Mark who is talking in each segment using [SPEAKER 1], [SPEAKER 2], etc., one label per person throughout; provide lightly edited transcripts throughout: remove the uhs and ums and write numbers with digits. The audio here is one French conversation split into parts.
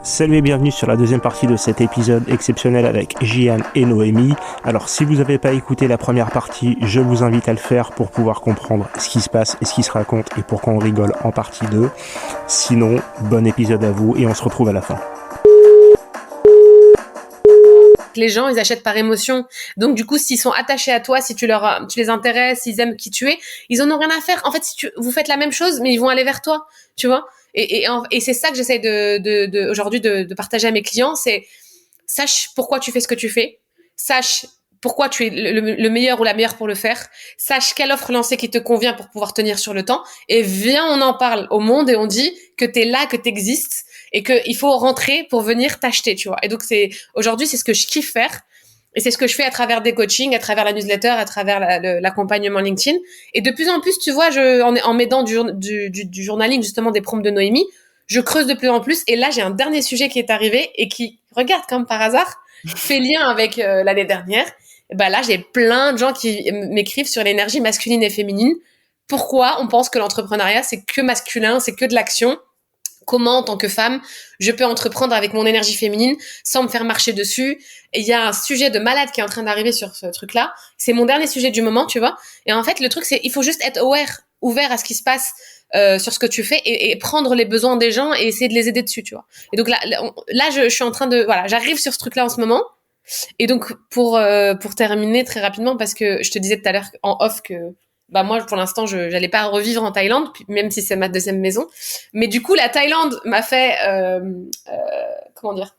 [SPEAKER 1] Salut et bienvenue sur la deuxième partie de cet épisode exceptionnel avec Gian et Noémie. Alors si vous n'avez pas écouté la première partie, je vous invite à le faire pour pouvoir comprendre ce qui se passe et ce qui se raconte et pourquoi on rigole en partie 2. Sinon, bon épisode à vous et on se retrouve à la fin.
[SPEAKER 2] Les gens, ils achètent par émotion. Donc, du coup, s'ils sont attachés à toi, si tu les intéresses, s'ils aiment qui tu es, ils en ont rien à faire. En fait, vous faites la même chose, mais ils vont aller vers toi, tu vois. Et c'est ça que j'essaie aujourd'hui de partager à mes clients, c'est sache pourquoi tu fais ce que tu fais. Sache pourquoi tu es le meilleur ou la meilleure pour le faire. Sache quelle offre lancer qui te convient pour pouvoir tenir sur le temps. Et viens, on en parle au monde et on dit que t'es là, que t'existes et qu'il faut rentrer pour venir t'acheter, tu vois. Et donc, aujourd'hui, c'est ce que je kiffe faire. Et c'est ce que je fais à travers des coachings, à travers la newsletter, à travers l'accompagnement LinkedIn. Et de plus en plus, tu vois, en m'aidant du journaling, justement, des prompts de Noémie, je creuse de plus en plus. Et là, j'ai un dernier sujet qui est arrivé et qui, regarde, comme par hasard, fait lien avec l'année dernière. Et ben là, j'ai plein de gens qui m'écrivent sur l'énergie masculine et féminine. Pourquoi on pense que l'entrepreneuriat, c'est que masculin, c'est que de l'action? Comment, en tant que femme, je peux entreprendre avec mon énergie féminine sans me faire marcher dessus? Et il y a un sujet de malade qui est en train d'arriver sur ce truc-là. C'est mon dernier sujet du moment, tu vois. Et en fait, le truc, c'est il faut juste être ouvert à ce qui se passe sur ce que tu fais et prendre les besoins des gens et essayer de les aider dessus, tu vois. Et donc là je suis en train de... Voilà, j'arrive sur ce truc-là en ce moment. Et donc, pour terminer très rapidement, parce que je te disais tout à l'heure en off que bah moi, pour l'instant, je n'allais pas revivre en Thaïlande, même si c'est ma deuxième maison. Mais du coup, la Thaïlande m'a fait, comment dire,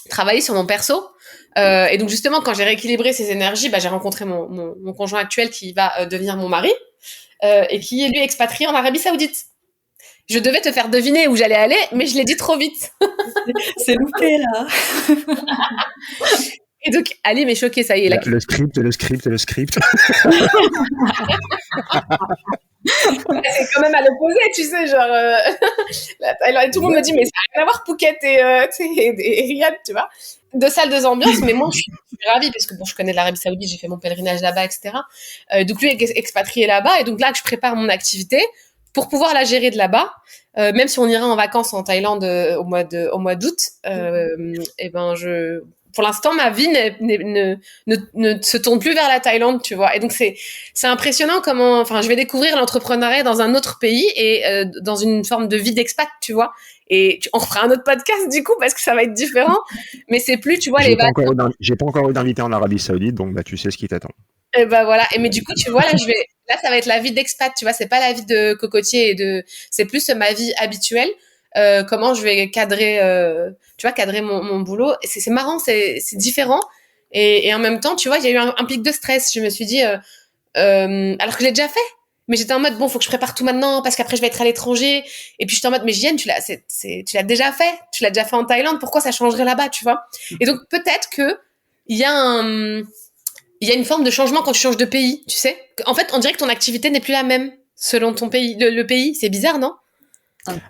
[SPEAKER 2] travailler sur mon perso. Et donc, justement, quand j'ai rééquilibré ces énergies, bah, j'ai rencontré mon conjoint actuel qui va devenir mon mari et qui est, lui, expatrié en Arabie Saoudite. Je devais te faire deviner où j'allais aller, mais je l'ai dit trop vite.
[SPEAKER 3] C'est loupé, là.
[SPEAKER 2] Et donc, Ali m'est choqué, ça y est.
[SPEAKER 1] Le script.
[SPEAKER 2] C'est quand même à l'opposé, tu sais, genre... Alors, tout le monde me dit, mais ça n'a rien à voir, Phuket et Riyad, tu vois. Deux salles, deux ambiances, mais moi, je suis ravie, parce que bon, je connais l'Arabie Saoudite, j'ai fait mon pèlerinage là-bas, etc. Donc, lui est expatrié là-bas, et donc là, je prépare mon activité pour pouvoir la gérer de là-bas. Même si on irait en vacances en Thaïlande au mois d'août, et ben, pour l'instant, ma vie ne se tourne plus vers la Thaïlande, tu vois. Et donc, c'est impressionnant comment, enfin, je vais découvrir l'entrepreneuriat dans un autre pays et dans une forme de vie d'expat, tu vois. Et on refera un autre podcast, du coup, parce que ça va être différent. Mais c'est plus, tu vois,
[SPEAKER 1] j'ai pas encore eu d'invité en Arabie Saoudite, donc bah, tu sais ce qui t'attend.
[SPEAKER 2] Et bah voilà. Et mais du coup, tu vois, là, ça va être la vie d'expat, tu vois. C'est pas la vie de cocotier c'est plus ma vie habituelle. Comment je vais cadrer, tu vois, cadrer mon boulot. Et c'est marrant, c'est différent. Et en même temps, tu vois, il y a eu un pic de stress. Je me suis dit, alors que je l'ai déjà fait. Mais j'étais en mode, bon, faut que je prépare tout maintenant parce qu'après je vais être à l'étranger. Et puis j'étais en mode, mais Gienne, tu l'as déjà fait. Tu l'as déjà fait en Thaïlande. Pourquoi ça changerait là-bas, tu vois? Et donc, peut-être que il y a une forme de changement quand tu changes de pays, tu sais. En fait, on dirait que ton activité n'est plus la même selon ton pays, le pays. C'est bizarre, non?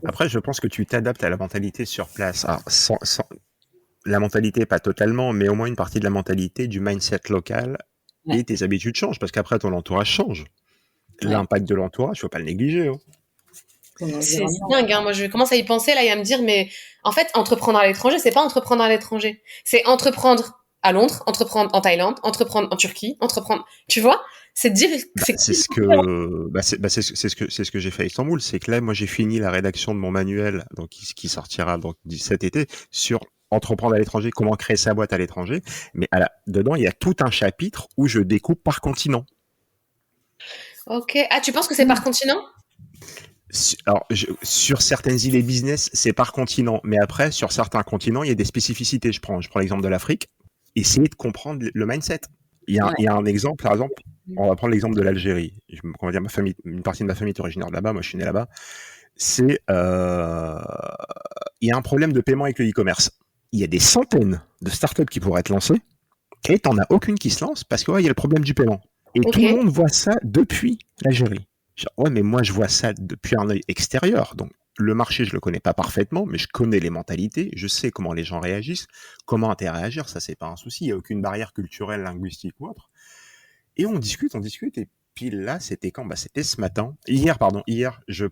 [SPEAKER 1] Après, je pense que tu t'adaptes à la mentalité sur place. Alors, la mentalité, pas totalement, mais au moins une partie de la mentalité, du mindset local, ouais. Et tes habitudes changent, parce qu'après, ton entourage change. Ouais. L'impact de l'entourage, il ne faut pas le négliger. Hein.
[SPEAKER 2] C'est dingue, hein. Moi, je commence à y penser, là, et à me dire, mais en fait, entreprendre à l'étranger, c'est pas entreprendre à l'étranger. C'est entreprendre à Londres, entreprendre en Thaïlande, entreprendre en Turquie, entreprendre... Tu vois? C'est
[SPEAKER 1] ce que j'ai fait à Istanbul, c'est que là, moi, j'ai fini la rédaction de mon manuel, donc qui sortira donc cet été, sur entreprendre à l'étranger, comment créer sa boîte à l'étranger. Mais dedans, il y a tout un chapitre où je découpe par continent.
[SPEAKER 2] Ok. Ah, tu penses que c'est par continent?
[SPEAKER 1] Alors, sur certaines idées business, c'est par continent. Mais après, sur certains continents, il y a des spécificités. Je prends l'exemple de l'Afrique. Essayez de comprendre le mindset. Il y a un exemple, par exemple, on va prendre l'exemple de l'Algérie. On va dire une partie de ma famille est originaire de là-bas. Moi, je suis né là-bas. Il y a un problème de paiement avec le e-commerce. Il y a des centaines de startups qui pourraient être lancées et t'en as aucune qui se lance parce qu'il y a le problème du paiement. Et tout le monde voit ça depuis l'Algérie. Ouais, mais moi, je vois ça depuis un œil extérieur. Donc, le marché, je le connais pas parfaitement, mais je connais les mentalités. Je sais comment les gens réagissent, comment interagir. Ça, c'est pas un souci. Il n'y a aucune barrière culturelle, linguistique ou autre. Et on discute. Et pile là, c'était quand? Bah, c'était ce matin. Hier, j'étais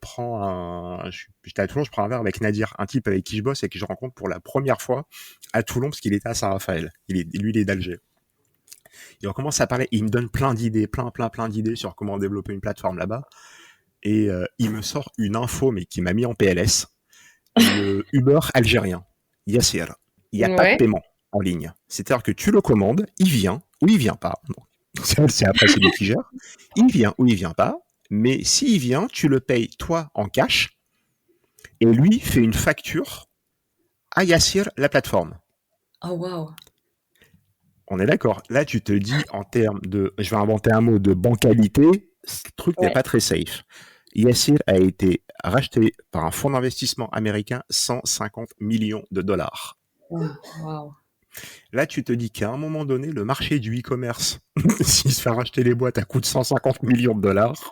[SPEAKER 1] à Toulon, je prends un verre avec Nadir, un type avec qui je bosse et que je rencontre pour la première fois à Toulon parce qu'il était à Saint-Raphaël. Lui, il est d'Alger. Et on commence à parler, il me donne plein d'idées, plein d'idées sur comment développer une plateforme là-bas. Et il me sort une info, mais qui m'a mis en PLS. Le Uber algérien, Yassir. Il n'y a pas de paiement en ligne. C'est-à-dire que tu le commandes, il vient ou il vient pas. Bon, c'est après c'est lui qui gère. Il vient ou il vient pas. Mais s'il vient, tu le payes toi en cash et lui fait une facture à Yassir, la plateforme.
[SPEAKER 3] Oh wow.
[SPEAKER 1] On est d'accord. Là, tu te dis en termes de, je vais inventer un mot, de bancalité, ce truc n'est pas très safe. Yassir a été racheté par un fonds d'investissement américain, 150 millions de dollars.
[SPEAKER 3] Wow.
[SPEAKER 1] Là, tu te dis qu'à un moment donné, le marché du e-commerce, s'il se fait racheter les boîtes à coût de 150 millions de dollars,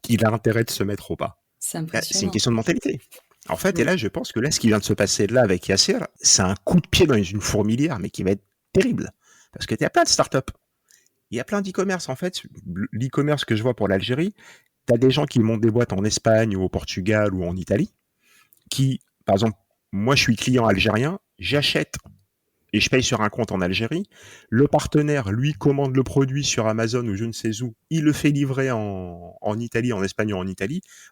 [SPEAKER 1] il a intérêt de se mettre au pas.
[SPEAKER 3] C'est impressionnant.
[SPEAKER 1] C'est une question de mentalité. En fait, et là, je pense que là, ce qui vient de se passer là avec Yassir, c'est un coup de pied dans une fourmilière, mais qui va être terrible. Parce que tu as plein de startups. Il y a plein d'e-commerce. En fait, l'e-commerce que je vois pour l'Algérie, tu as des gens qui montent des boîtes en Espagne ou au Portugal ou en Italie, qui, par exemple, moi, je suis client algérien, j'achète et je paye sur un compte en Algérie. Le partenaire, lui, commande le produit sur Amazon ou je ne sais où. Il le fait livrer en Italie, en Espagne ou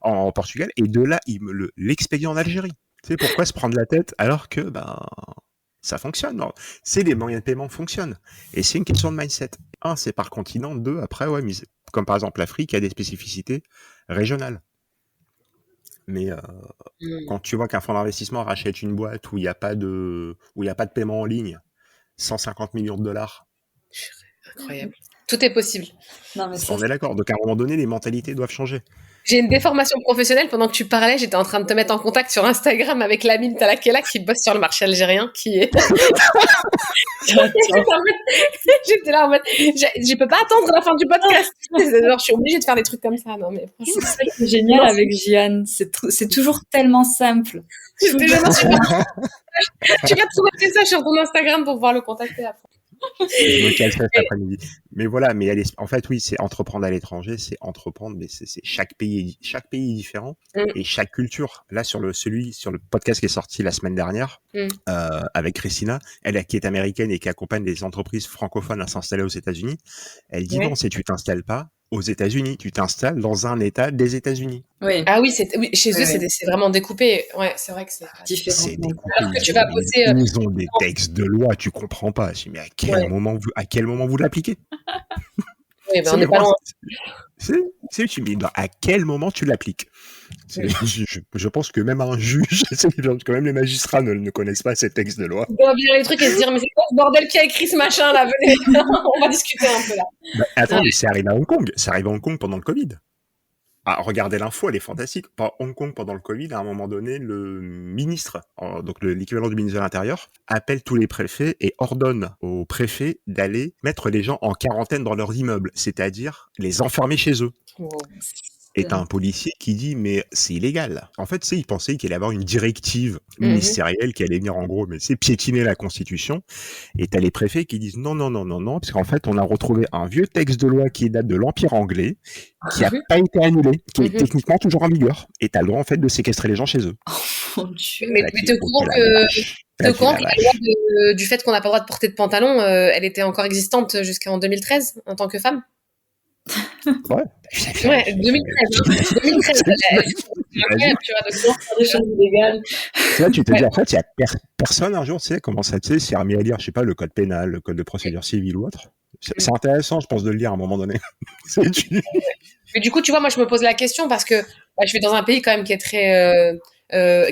[SPEAKER 1] en Portugal. Et de là, il me l'expédie en Algérie. Tu sais, pourquoi se prendre la tête alors que ça fonctionne. Non. C'est les moyens de paiement fonctionnent. Et c'est une question de mindset. Un, c'est par continent. Deux, après, mais comme par exemple l'Afrique, il y a des spécificités régionales. Mais quand tu vois qu'un fonds d'investissement rachète une boîte où il n'y a pas de paiement en ligne, 150 millions de dollars.
[SPEAKER 2] Incroyable. Tout est possible.
[SPEAKER 3] Non, mais ça,
[SPEAKER 1] on est d'accord. Donc à un moment donné, les mentalités doivent changer.
[SPEAKER 2] J'ai une déformation professionnelle. Pendant que tu parlais, j'étais en train de te mettre en contact sur Instagram avec Lamine Talakela qui bosse sur le marché algérien, qui est... J'étais là en mode, je peux pas attendre la fin du podcast. Alors, je suis obligée de faire des trucs comme ça. Non, mais franchement,
[SPEAKER 3] c'est ça qui est génial avec Jian. C'est toujours tellement simple.
[SPEAKER 2] Tu vas trouver un message sur ton Instagram pour pouvoir le contacter après.
[SPEAKER 1] Je me cale ça cet après-midi. Mais voilà, en fait, oui, c'est entreprendre à l'étranger, c'est entreprendre, mais c'est chaque pays est différent et chaque culture. Là, sur le podcast qui est sorti la semaine dernière, avec Christina, elle qui est américaine et qui accompagne des entreprises francophones à s'installer aux États-Unis, elle dit non, tu t'installes pas aux États-Unis, tu t'installes dans un État des États-Unis.
[SPEAKER 2] Oui. Ah oui, chez eux, c'est vraiment découpé. Ouais, c'est vrai que c'est différent.
[SPEAKER 1] C'est découpé.
[SPEAKER 2] Alors que tu vas bosser.
[SPEAKER 1] Ils ont des textes de loi, tu comprends pas. Je dis, mais à quel moment vous l'appliquez?
[SPEAKER 2] Oui, on n'est pas loin.
[SPEAKER 1] Tu me dis, à quel moment tu l'appliques? Je pense que même un juge, quand même les magistrats ne connaissent pas ces textes de loi.
[SPEAKER 2] Ils doivent lire les trucs et se dire, mais c'est quoi ce bordel qui a écrit ce machin là? Venez, on va discuter un peu là.
[SPEAKER 1] Attends, mais c'est arrivé à Hong Kong. C'est arrivé à Hong Kong pendant le Covid. Ah, regardez l'info, elle est fantastique. Hong Kong, pendant le Covid, à un moment donné, le ministre, donc l'équivalent du ministre de l'Intérieur, appelle tous les préfets et ordonne aux préfets d'aller mettre les gens en quarantaine dans leurs immeubles, c'est-à-dire les enfermer chez eux. Wow. Et t'as un policier qui dit mais c'est illégal. En fait, il pensait qu'il allait avoir une directive ministérielle qui allait venir en gros, mais c'est piétiner la Constitution. Et t'as les préfets qui disent non, parce qu'en fait, on a retrouvé un vieux texte de loi qui date de l'Empire anglais, qui n'a pas été annulé, qui est techniquement toujours en vigueur. Et t'as le droit en fait de séquestrer les gens chez eux.
[SPEAKER 2] Oh mon Dieu. Mais te courant que la loi du fait qu'on n'a pas le droit de porter de pantalon, elle était encore existante jusqu'en 2013 en tant que femme.
[SPEAKER 1] Ouais,
[SPEAKER 2] 2013. 2013. Tu vois, de faire des choses illégales.
[SPEAKER 1] Là, tu te dis, en fait, il y a personne un jour, tu sais, comment ça, tu sais, s'est remis à lire, je sais pas, le code pénal, le code de procédure civile ou autre. C'est intéressant, je pense, de le lire à un moment donné.
[SPEAKER 2] Mais du coup, tu vois, moi, je me pose la question parce que je vais dans un pays quand même qui est très...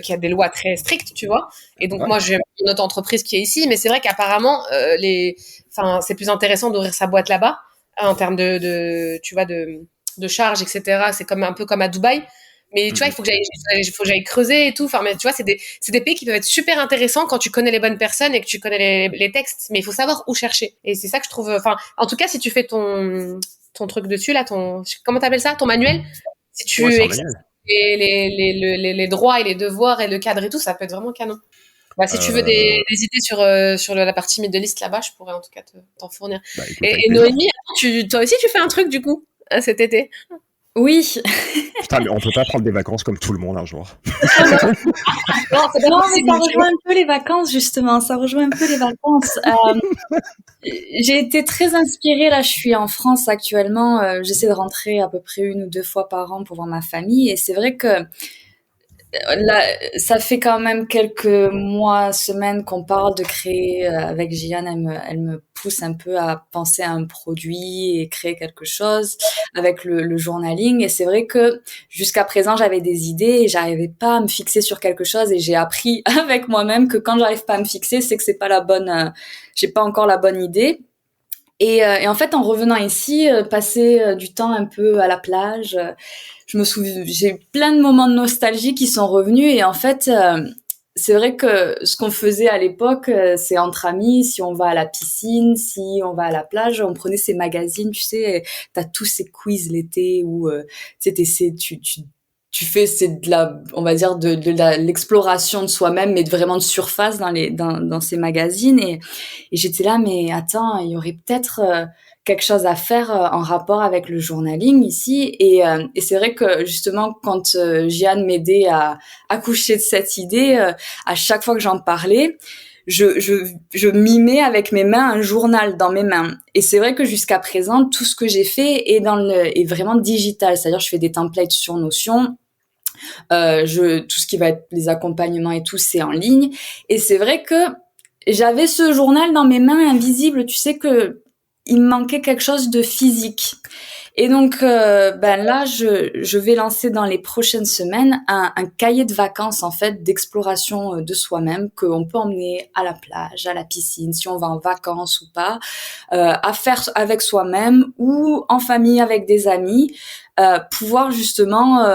[SPEAKER 2] qui a des lois très strictes, tu vois. Et donc, moi, j'ai une autre entreprise qui est ici, mais c'est vrai qu'apparemment, c'est plus intéressant d'ouvrir sa boîte là-bas en termes tu vois, de charges, etc. C'est un peu comme à Dubaï. Mais tu vois, il faut que j'aille creuser et tout. Enfin, mais tu vois, c'est des pays qui peuvent être super intéressants quand tu connais les bonnes personnes et que tu connais les textes. Mais il faut savoir où chercher. Et c'est ça que je trouve. Enfin, en tout cas, si tu fais ton truc dessus là, comment t'appelles ça, ton manuel, si tu les droits et les devoirs et le cadre et tout, ça peut être vraiment canon. Bah, si tu veux des idées sur la partie Middle East là-bas, je pourrais en tout cas t'en fournir. Bah, écoute, et Noémie, toi aussi tu fais un truc du coup cet été?
[SPEAKER 3] Oui.
[SPEAKER 1] Putain, mais on peut pas prendre des vacances comme tout le monde un jour.
[SPEAKER 3] Non, mais ça rejoint un peu les vacances, justement. Ça rejoint un peu les vacances. J'ai été très inspirée. Là, je suis en France actuellement. J'essaie de rentrer à peu près 1 ou 2 fois par an pour voir ma famille. Et c'est vrai que là, ça fait quand même quelques mois, semaines qu'on parle de créer avec Gian. Elle me pousse un peu à penser à un produit et créer quelque chose avec le journaling. Et c'est vrai que jusqu'à présent, j'avais des idées et j'arrivais pas à me fixer sur quelque chose. Et j'ai appris avec moi-même que quand j'arrive pas à me fixer, c'est que c'est pas la bonne, j'ai pas encore la bonne idée. Et en fait, en revenant ici, passer du temps un peu à la plage, je me souviens, j'ai plein de moments de nostalgie qui sont revenus. Et en fait, c'est vrai que ce qu'on faisait à l'époque, c'est entre amis, si on va à la piscine, si on va à la plage, on prenait ces magazines, tu sais, t'as tous ces quiz l'été où tu sais, tu fais, c'est de la, on va dire, l'exploration de soi-même, mais vraiment de surface dans ces magazines. Et j'étais là, mais attends, il y aurait peut-être quelque chose à faire en rapport avec le journaling ici. Et c'est vrai que justement, quand Jeanne m'aidait à accoucher de cette idée, à chaque fois que j'en parlais, je mimais avec mes mains un journal dans mes mains. Et c'est vrai que jusqu'à présent, tout ce que j'ai fait est vraiment digital. C'est-à-dire, je fais des templates sur Notion. Tout ce qui va être les accompagnements et tout, c'est en ligne. Et c'est vrai que j'avais ce journal dans mes mains invisible. Tu sais que il me manquait quelque chose de physique. Et donc, là, je vais lancer dans les prochaines semaines un cahier de vacances, en fait, d'exploration de soi-même, qu'on peut emmener à la plage, à la piscine, si on va en vacances ou pas, à faire avec soi-même ou en famille avec des amis, pouvoir justement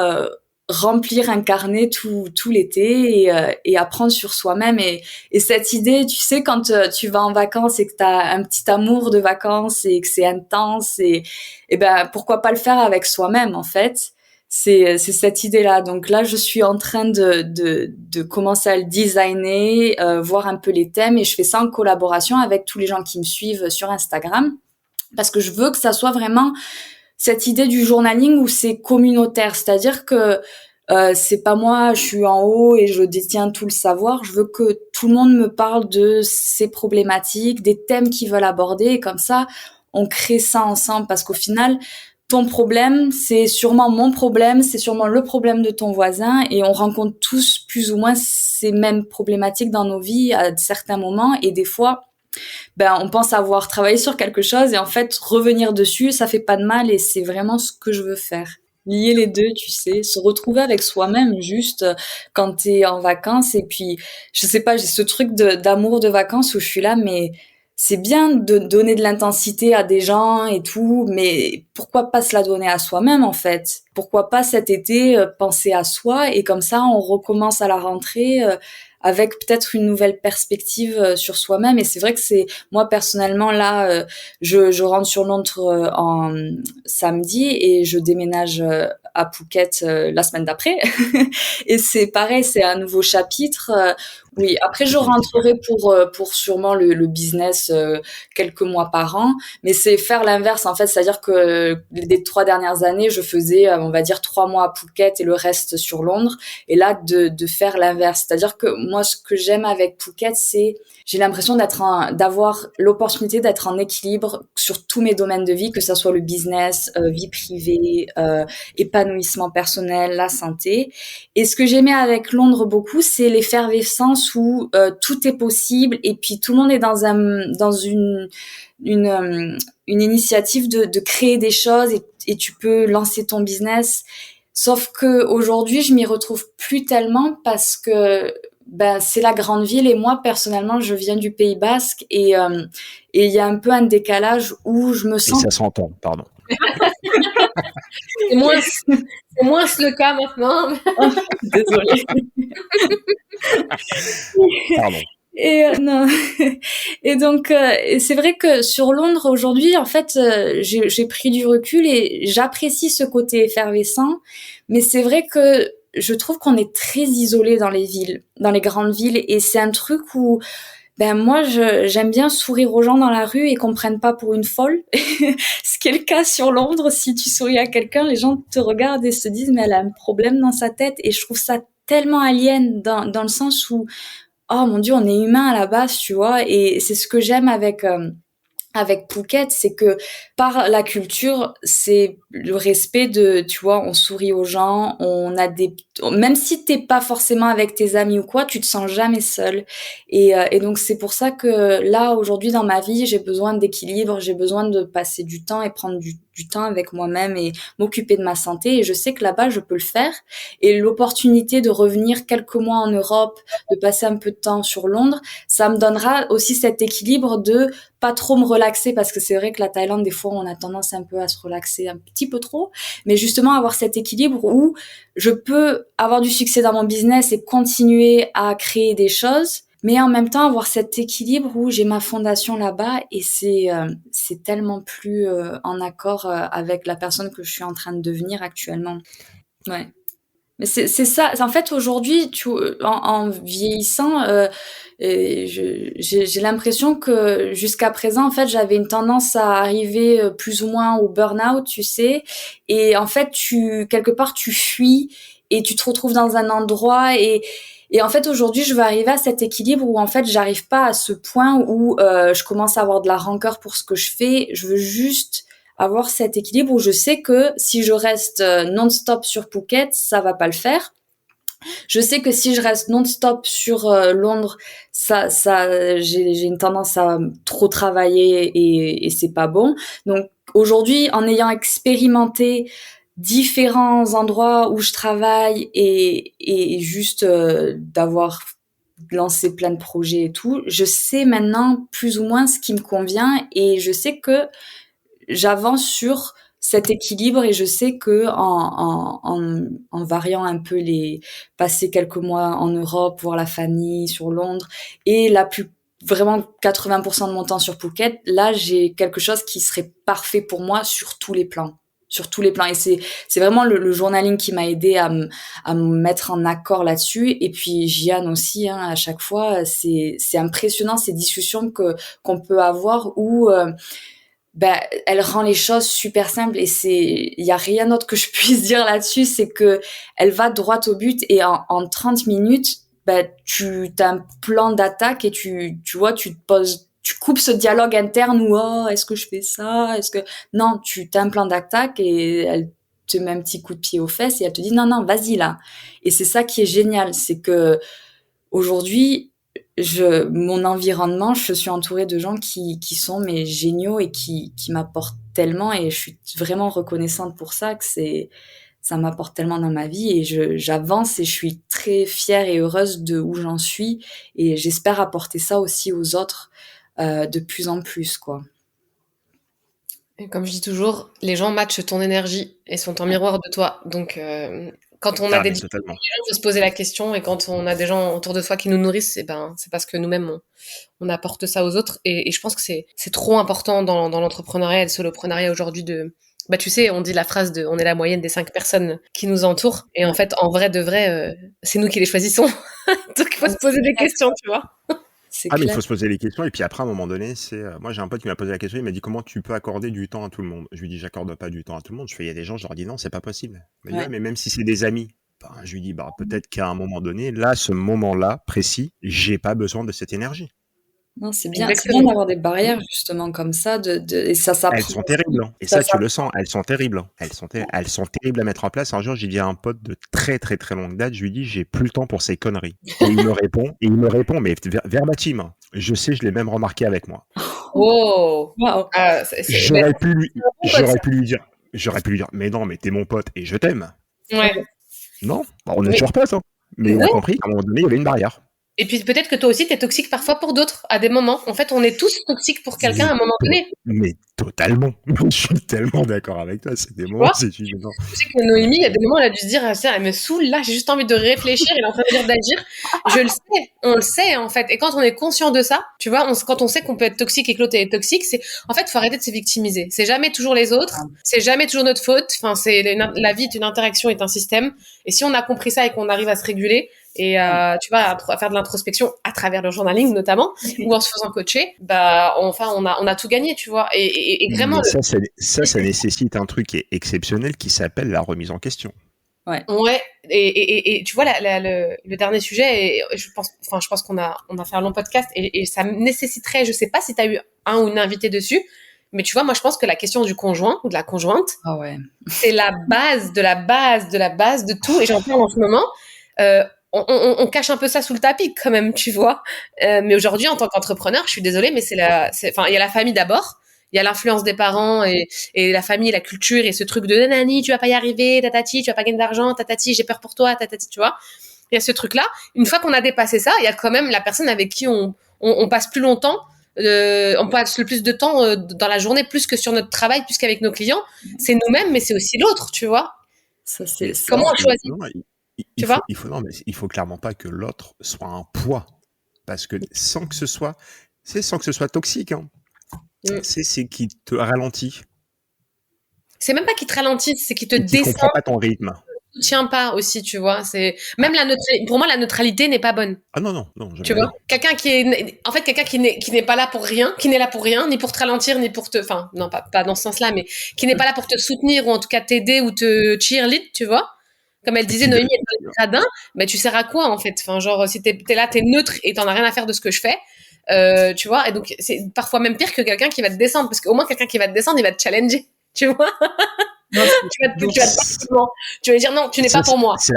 [SPEAKER 3] remplir un carnet tout l'été et apprendre sur soi-même et cette idée, tu sais, quand tu vas en vacances et que t'as un petit amour de vacances et que c'est intense et ben pourquoi pas le faire avec soi-même en fait. C'est cette idée-là. Donc là, je suis en train de commencer à le designer, voir un peu les thèmes et je fais ça en collaboration avec tous les gens qui me suivent sur Instagram parce que je veux que ça soit vraiment cette idée du journaling où c'est communautaire, c'est-à-dire que c'est pas moi, je suis en haut et je détiens tout le savoir. Je veux que tout le monde me parle de ses problématiques, des thèmes qu'ils veulent aborder et comme ça, on crée ça ensemble parce qu'au final, ton problème, c'est sûrement mon problème, c'est sûrement le problème de ton voisin et on rencontre tous plus ou moins ces mêmes problématiques dans nos vies à certains moments et des fois, on pense avoir travaillé sur quelque chose et en fait revenir dessus, ça fait pas de mal et c'est vraiment ce que je veux faire. Lier les deux, tu sais, se retrouver avec soi-même juste quand t'es en vacances et puis je sais pas, j'ai ce truc d'amour de vacances où je suis là mais c'est bien de donner de l'intensité à des gens et tout, mais pourquoi pas se la donner à soi-même en fait? Pourquoi pas cet été penser à soi et comme ça on recommence à la rentrée avec peut-être une nouvelle perspective sur soi-même. Et c'est vrai que c'est moi personnellement là, je rentre sur Londres en samedi et je déménage à Phuket la semaine d'après. Et c'est pareil, c'est un nouveau chapitre. Oui, après je rentrerai pour sûrement le business quelques mois par an, mais c'est faire l'inverse en fait, c'est-à-dire que les 3 dernières années, je faisais on va dire 3 mois à Phuket et le reste sur Londres, et là de faire l'inverse, c'est-à-dire que moi ce que j'aime avec Phuket, c'est j'ai l'impression d'avoir l'opportunité d'être en équilibre sur tous mes domaines de vie, que ça soit le business, vie privée, épanouissement personnel, la santé. Et ce que j'aimais avec Londres beaucoup, c'est l'effervescence où tout est possible et puis tout le monde est dans une initiative de créer des choses et tu peux lancer ton business. Sauf que aujourd'hui, je m'y retrouve plus tellement parce que c'est la grande ville et moi personnellement, je viens du Pays Basque et il y a un peu un décalage où je me sens.
[SPEAKER 1] Et ça s'entend, pardon.
[SPEAKER 2] C'est moins le cas maintenant.
[SPEAKER 3] Désolée.
[SPEAKER 1] Pardon.
[SPEAKER 3] Et non. Et donc c'est vrai que sur Londres aujourd'hui, en fait, j'ai pris du recul et j'apprécie ce côté effervescent, mais c'est vrai que je trouve qu'on est très isolé dans les villes, dans les grandes villes, et c'est un truc où Ben moi, j'aime bien sourire aux gens dans la rue et qu'on me prenne pas pour une folle. Ce qui est le cas sur Londres. Si tu souris à quelqu'un, les gens te regardent et se disent mais elle a un problème dans sa tête. Et je trouve ça tellement alien dans le sens où oh mon Dieu, on est humain à la base, tu vois. Et c'est ce que j'aime avec Phuket, c'est que par la culture, c'est le respect de, tu vois, on sourit aux gens, on a même si t'es pas forcément avec tes amis ou quoi, tu te sens jamais seul. Et donc c'est pour ça que là, aujourd'hui, dans ma vie, j'ai besoin d'équilibre, j'ai besoin de passer du temps et prendre du temps avec moi-même et m'occuper de ma santé. Et je sais que là-bas, je peux le faire. Et l'opportunité de revenir quelques mois en Europe, de passer un peu de temps sur Londres, ça me donnera aussi cet équilibre de pas trop me relaxer, parce que c'est vrai que la Thaïlande, des fois, on a tendance un peu à se relaxer un petit peu trop, mais justement avoir cet équilibre où je peux avoir du succès dans mon business et continuer à créer des choses, mais en même temps avoir cet équilibre où j'ai ma fondation là-bas et c'est tellement plus en accord avec la personne que je suis en train de devenir actuellement. Ouais. Mais c'est ça. En fait, aujourd'hui, en vieillissant, j'ai l'impression que jusqu'à présent, en fait, j'avais une tendance à arriver plus ou moins au burn-out, tu sais. Et en fait, quelque part, tu fuis et tu te retrouves dans un endroit et en fait, aujourd'hui, je veux arriver à cet équilibre où en fait, j'arrive pas à ce point où je commence à avoir de la rancœur pour ce que je fais. Je veux juste avoir cet équilibre où je sais que si je reste non-stop sur Phuket, ça va pas le faire. Je sais que si je reste non-stop sur Londres, j'ai une tendance à trop travailler et c'est pas bon. Donc aujourd'hui, en ayant expérimenté différents endroits où je travaille et juste d'avoir lancé plein de projets et tout, je sais maintenant plus ou moins ce qui me convient et je sais que j'avance sur cet équilibre et je sais que en variant un peu passer quelques mois en Europe, voir la famille sur Londres et vraiment 80% de mon temps sur Phuket, là, j'ai quelque chose qui serait parfait pour moi sur tous les plans. Sur tous les plans. Et c'est vraiment le journaling qui m'a aidé à me mettre en accord là-dessus. Et puis, Jian aussi, hein, à chaque fois, c'est impressionnant ces discussions qu'on peut avoir où, elle rend les choses super simples et il y a rien d'autre que je puisse dire là-dessus, c'est que elle va droit au but et en 30 minutes, tu as un plan d'attaque et tu vois, tu te poses, tu coupes ce dialogue interne où, oh, est-ce que je fais ça? Non, tu as un plan d'attaque et elle te met un petit coup de pied aux fesses et elle te dit, non, vas-y là. Et c'est ça qui est génial, c'est que aujourd'hui, mon environnement, je suis entourée de gens qui sont mais géniaux et qui m'apportent tellement et je suis vraiment reconnaissante pour ça ça m'apporte tellement dans ma vie et j'avance et je suis très fière et heureuse de où j'en suis et j'espère apporter ça aussi aux autres de plus en plus, quoi.
[SPEAKER 2] Et comme je dis toujours, les gens matchent ton énergie et sont en miroir de toi. Donc, quand on a des difficultés, les gens vont se poser la question et quand on a des gens autour de soi qui nous nourrissent, c'est parce que nous-mêmes, on apporte ça aux autres. Et je pense que c'est trop important dans l'entrepreneuriat et le soloprenariat aujourd'hui tu sais, on dit la phrase on est la moyenne des 5 personnes qui nous entourent. Et en fait, en vrai de vrai, c'est nous qui les choisissons. Donc, il faut se poser des questions, tu vois.
[SPEAKER 1] Mais il faut se poser les questions et puis après à un moment donné, moi j'ai un pote qui m'a posé la question, il m'a dit comment tu peux accorder du temps à tout le monde. Je lui dis j'accorde pas du temps à tout le monde. Il y a des gens, je leur dis non, c'est pas possible. Il m'a dit mais même si c'est des amis, je lui dis peut-être qu'à un moment donné, là, ce moment-là précis, j'ai pas besoin de cette énergie.
[SPEAKER 3] Non, c'est bien d'avoir des barrières justement comme ça, et ça s'apprend.
[SPEAKER 1] Elles sont terribles, et ça tu le sens, elles sont terribles. Elles sont terribles à mettre en place. Un jour, j'ai dit à un pote de très très très longue date, je lui dis j'ai plus le temps pour ces conneries. Et il me répond, mais verbatim. Je sais, je l'ai même remarqué avec moi.
[SPEAKER 2] Oh,
[SPEAKER 3] wow.
[SPEAKER 1] J'aurais pu lui dire, mais non, mais t'es mon pote et je t'aime.
[SPEAKER 2] Ouais.
[SPEAKER 1] Non, on est toujours potes, hein. Mais il a compris qu'à un moment donné, il y avait une barrière.
[SPEAKER 2] Et puis peut-être que toi aussi, t'es toxique parfois pour d'autres, à des moments. En fait, on est tous toxiques pour quelqu'un à un moment donné.
[SPEAKER 1] Mais totalement. Je suis tellement d'accord avec toi. C'est des moments, c'est évident.
[SPEAKER 2] Je sais que Noémie, il y a des moments, elle a dû se dire, elle me saoule, là, j'ai juste envie de réfléchir, elle est en train de dire d'agir. Je le sais, on le sait, en fait. Et quand on est conscient de ça, tu vois, quand on sait qu'on peut être toxique et que l'autre est toxique, en fait, faut arrêter de se victimiser. C'est jamais toujours les autres, c'est jamais toujours notre faute. Enfin, la vie est une interaction, est un système. Et si on a compris ça et qu'on arrive à se réguler, et tu vois, à faire de l'introspection à travers le journaling notamment, ou en se faisant coacher, bah enfin on a tout gagné, tu vois. Et vraiment.
[SPEAKER 1] Mais ça nécessite un truc qui est exceptionnel qui s'appelle la remise en question.
[SPEAKER 2] Ouais, et tu vois le dernier sujet, et je pense qu'on a fait un long podcast, et ça nécessiterait, je sais pas si tu as eu un ou une invitée dessus, mais tu vois, moi je pense que la question du conjoint ou de la conjointe, c'est la base de la base de la base de tout, et j'en parle en ce moment. On cache un peu ça sous le tapis quand même, tu vois. Mais aujourd'hui, en tant qu'entrepreneur, je suis désolée, mais il y a la famille d'abord. Il y a l'influence des parents et la famille, la culture et ce truc de nanani, tu vas pas y arriver, tatati, tu vas pas gagner d'argent, tatati, j'ai peur pour toi, tatati, tu vois. Il y a ce truc-là. Une fois qu'on a dépassé ça, il y a quand même la personne avec qui on passe plus longtemps, on passe le plus de temps dans la journée, plus que sur notre travail, plus qu'avec nos clients. C'est nous-mêmes, mais c'est aussi l'autre, tu vois. Comment on choisit?
[SPEAKER 1] Il faut clairement pas que l'autre soit un poids, parce que sans que ce soit toxique, hein. C'est qui te ralentit.
[SPEAKER 2] C'est même pas qui te ralentit, c'est qui te descend.
[SPEAKER 1] Qui comprend pas ton rythme.
[SPEAKER 2] Tu tiens pas aussi, tu vois. C'est même pour moi la neutralité n'est pas bonne.
[SPEAKER 1] Ah non.
[SPEAKER 2] Tu vois, quelqu'un qui n'est pas là pour rien, qui n'est là pour rien, ni pour te ralentir, ni pour te, enfin non pas dans ce sens-là, mais qui n'est pas là pour te soutenir ou en tout cas t'aider ou te cheerlead, tu vois. Comme elle disait, Noémie, elle est radin, mais tu sers à quoi en fait? Enfin genre si t'es là, t'es neutre et t'en as rien à faire de ce que je fais. Tu vois, et donc c'est parfois même pire que quelqu'un qui va te descendre, parce qu'au moins quelqu'un qui va te descendre, il va te challenger, tu vois. Tu vas dire non, tu n'es pas pour moi.
[SPEAKER 1] C'est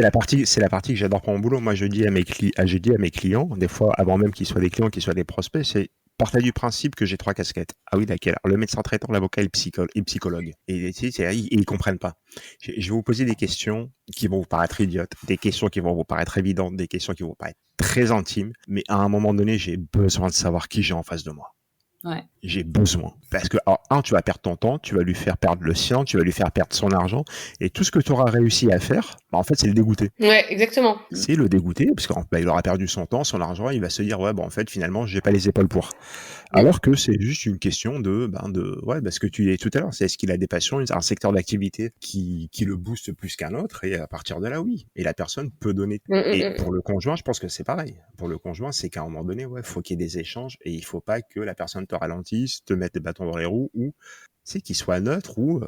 [SPEAKER 1] la partie que j'adore pour mon boulot. Moi, je dis à mes clients, des fois, avant même qu'ils soient des clients, qu'ils soient des prospects, c'est partir du principe que j'ai 3 casquettes. Ah oui, laquelle? Le médecin traitant, l'avocat et le psychologue. Et ils comprennent pas. Je vais vous poser des questions qui vont vous paraître idiotes, des questions qui vont vous paraître évidentes, des questions qui vont vous paraître très intimes, mais à un moment donné, j'ai besoin de savoir qui j'ai en face de moi.
[SPEAKER 3] Ouais.
[SPEAKER 1] J'ai besoin. Parce que, tu vas perdre ton temps, tu vas lui faire perdre le sien, tu vas lui faire perdre son argent, et tout ce que tu auras réussi à faire, en fait, c'est le dégoûter.
[SPEAKER 2] Ouais, exactement.
[SPEAKER 1] C'est le dégoûter, parce qu'il aura perdu son temps, son argent, il va se dire, en fait, finalement, j'ai pas les épaules pour. Alors que c'est juste une question de ce que tu disais tout à l'heure, c'est est-ce qu'il a des passions, un secteur d'activité qui le booste plus qu'un autre, et à partir de là, oui. Et la personne peut donner. Et pour le conjoint, je pense que c'est pareil. Pour le conjoint, c'est qu'à un moment donné, faut qu'il y ait des échanges, et il faut pas que la personne te ralentisse, te mette des bâtons dans les roues, ou qu'il soit neutre, ou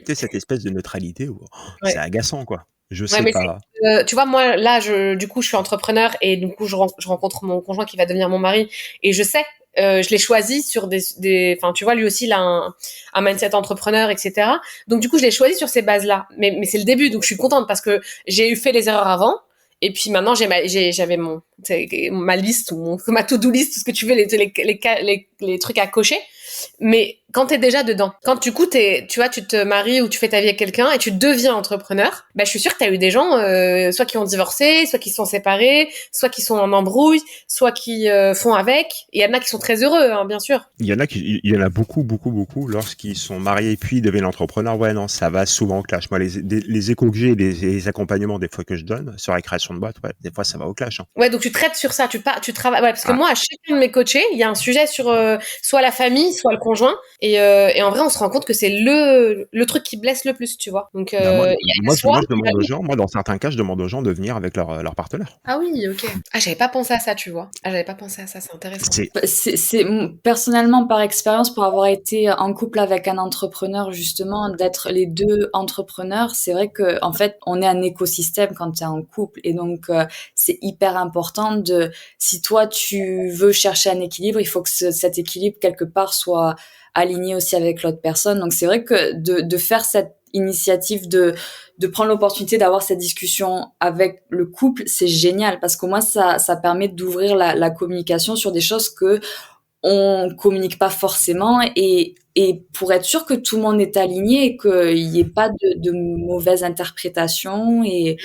[SPEAKER 1] cette espèce de neutralité où c'est agaçant, quoi. Je sais pas.
[SPEAKER 2] Tu vois, moi, là, du coup, je suis entrepreneur, et du coup, je rencontre mon conjoint qui va devenir mon mari, et je sais, je l'ai choisi sur enfin, tu vois, lui aussi, il a un mindset entrepreneur, etc. Donc, du coup, je l'ai choisi sur ces bases-là. Mais c'est le début, donc je suis contente parce que j'ai fait les erreurs avant. Et puis maintenant, j'avais ma liste, ou ma to-do list, tout ce que tu veux, les trucs à cocher. Mais quand t'es déjà dedans, quand du coup tu te maries ou tu fais ta vie avec quelqu'un et tu deviens entrepreneur, je suis sûre que t'as eu des gens, soit qui ont divorcé, soit qui sont séparés, soit qui sont en embrouille, soit qui font avec. Et il y en a qui sont très heureux, hein, bien sûr.
[SPEAKER 1] Il y en a beaucoup, lorsqu'ils sont mariés puis deviennent entrepreneurs. Ouais, non, ça va souvent au clash. Moi, les échos que j'ai, les accompagnements des fois que je donne sur la création de boîte, des fois ça va au clash. Hein.
[SPEAKER 2] Ouais, donc tu traites sur ça, tu travailles. Ouais, parce que moi, à chacun de mes coachés, il y a un sujet sur soit la famille, soit le conjoint. Et en vrai, on se rend compte que c'est le truc qui blesse le plus, tu vois. Donc,
[SPEAKER 1] moi, dans certains cas, je demande aux gens de venir avec leur partenaire.
[SPEAKER 2] Ah oui, ok. Ah, j'avais pas pensé à ça, tu vois. Ah, j'avais pas pensé à ça, c'est intéressant.
[SPEAKER 3] C'est personnellement, par expérience, pour avoir été en couple avec un entrepreneur, justement, d'être les deux entrepreneurs, c'est vrai que en fait, on est un écosystème quand tu es en couple, et donc c'est hyper important si toi tu veux chercher un équilibre, il faut que cet équilibre quelque part soit aligné aussi avec l'autre personne. Donc c'est vrai que de faire cette initiative de prendre l'opportunité d'avoir cette discussion avec le couple, c'est génial, parce qu'au moins ça permet d'ouvrir la communication sur des choses que on communique pas forcément, et pour être sûr que tout le monde est aligné et qu'il y ait pas de mauvaises interprétations, et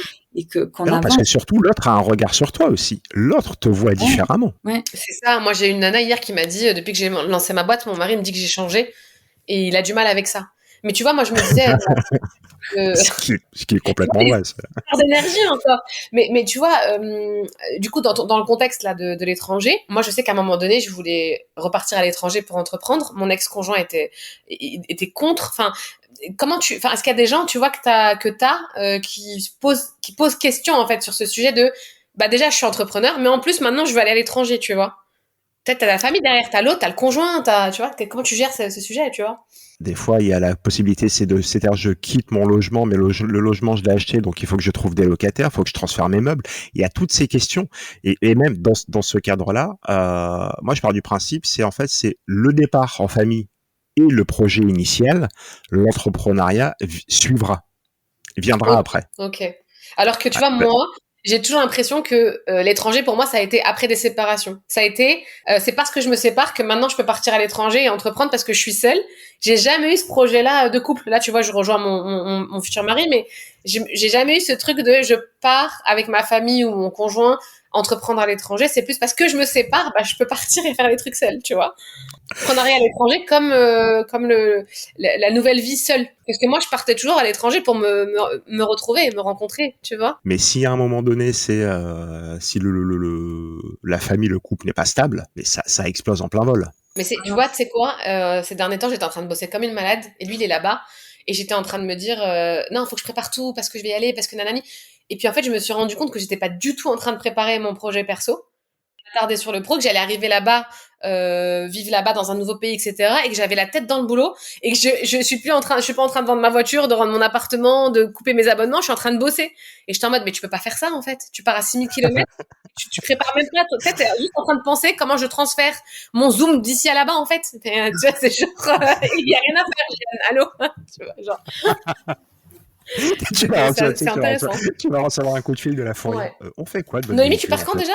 [SPEAKER 3] qu'on avance.
[SPEAKER 1] Parce que surtout, l'autre a un regard sur toi aussi. L'autre te voit différemment.
[SPEAKER 2] Ouais. C'est ça. Moi, j'ai une nana hier qui m'a dit, depuis que j'ai lancé ma boîte, mon mari me dit que j'ai changé, et il a du mal avec ça. Mais tu vois, moi, je me disais,
[SPEAKER 1] ce qui est complètement vrai.
[SPEAKER 2] d'énergie encore. Mais tu vois, du coup, dans le contexte là de l'étranger, moi, je sais qu'à un moment donné, je voulais repartir à l'étranger pour entreprendre. Mon ex-conjoint était contre. Enfin, est-ce qu'il y a des gens, tu vois, qui posent question en fait sur ce sujet de, bah déjà, je suis entrepreneur, mais en plus, maintenant, je veux aller à l'étranger, tu vois. Peut-être t'as la famille derrière, t'as l'autre, t'as le conjoint, tu vois, comment tu gères ce sujet, tu vois.
[SPEAKER 1] Des fois, il y a la possibilité, c'est-à-dire je quitte mon logement, mais le logement, je l'ai acheté, donc il faut que je trouve des locataires, il faut que je transfère mes meubles. Il y a toutes ces questions. Et même dans ce cadre-là, moi, je pars du principe, c'est le départ en famille et le projet initial, l'entrepreneuriat suivra, viendra après.
[SPEAKER 2] Ok. Alors que tu vois, moi, j'ai toujours l'impression que l'étranger, pour moi, ça a été après des séparations. Ça a été, c'est parce que je me sépare que maintenant je peux partir à l'étranger et entreprendre parce que je suis seule. J'ai jamais eu ce projet-là de couple. Là, tu vois, je rejoins mon futur mari, mais j'ai jamais eu ce truc de je pars avec ma famille ou mon conjoint entreprendre à l'étranger. C'est plus parce que je me sépare, bah, je peux partir et faire les trucs seule, tu vois. Entrepreneuriat à l'étranger comme la nouvelle vie seule. Parce que moi, je partais toujours à l'étranger pour me retrouver et me rencontrer, tu vois.
[SPEAKER 1] Mais si à un moment donné, si la famille, le couple n'est pas stable, mais ça explose en plein vol.
[SPEAKER 2] Mais tu vois, tu sais quoi, ces derniers temps, j'étais en train de bosser comme une malade, et lui, il est là-bas, et j'étais en train de me dire, non, faut que je prépare tout, parce que je vais y aller, parce que nanani. Et puis en fait, je me suis rendu compte que j'étais pas du tout en train de préparer mon projet perso. Tardé sur le pro, que j'allais arriver là-bas, vivre là-bas dans un nouveau pays, etc., et que j'avais la tête dans le boulot, et que je suis pas en train de vendre ma voiture, de rendre mon appartement, de couper mes abonnements, je suis en train de bosser. Et j'étais en mode, mais tu peux pas faire ça, en fait. Tu pars à 6000 km, tu prépares même pas, peut-être, t'es juste en train de penser comment je transfère mon Zoom d'ici à là-bas, en fait. Tu vois, c'est genre, il y a rien à faire, Jeanne. Allô? Tu vois, genre. C'est intéressant.
[SPEAKER 1] Tu vas recevoir un coup de fil de la fourrière.
[SPEAKER 2] Ouais.
[SPEAKER 1] On fait quoi de bonne
[SPEAKER 2] Noémie, tu pars quand déjà?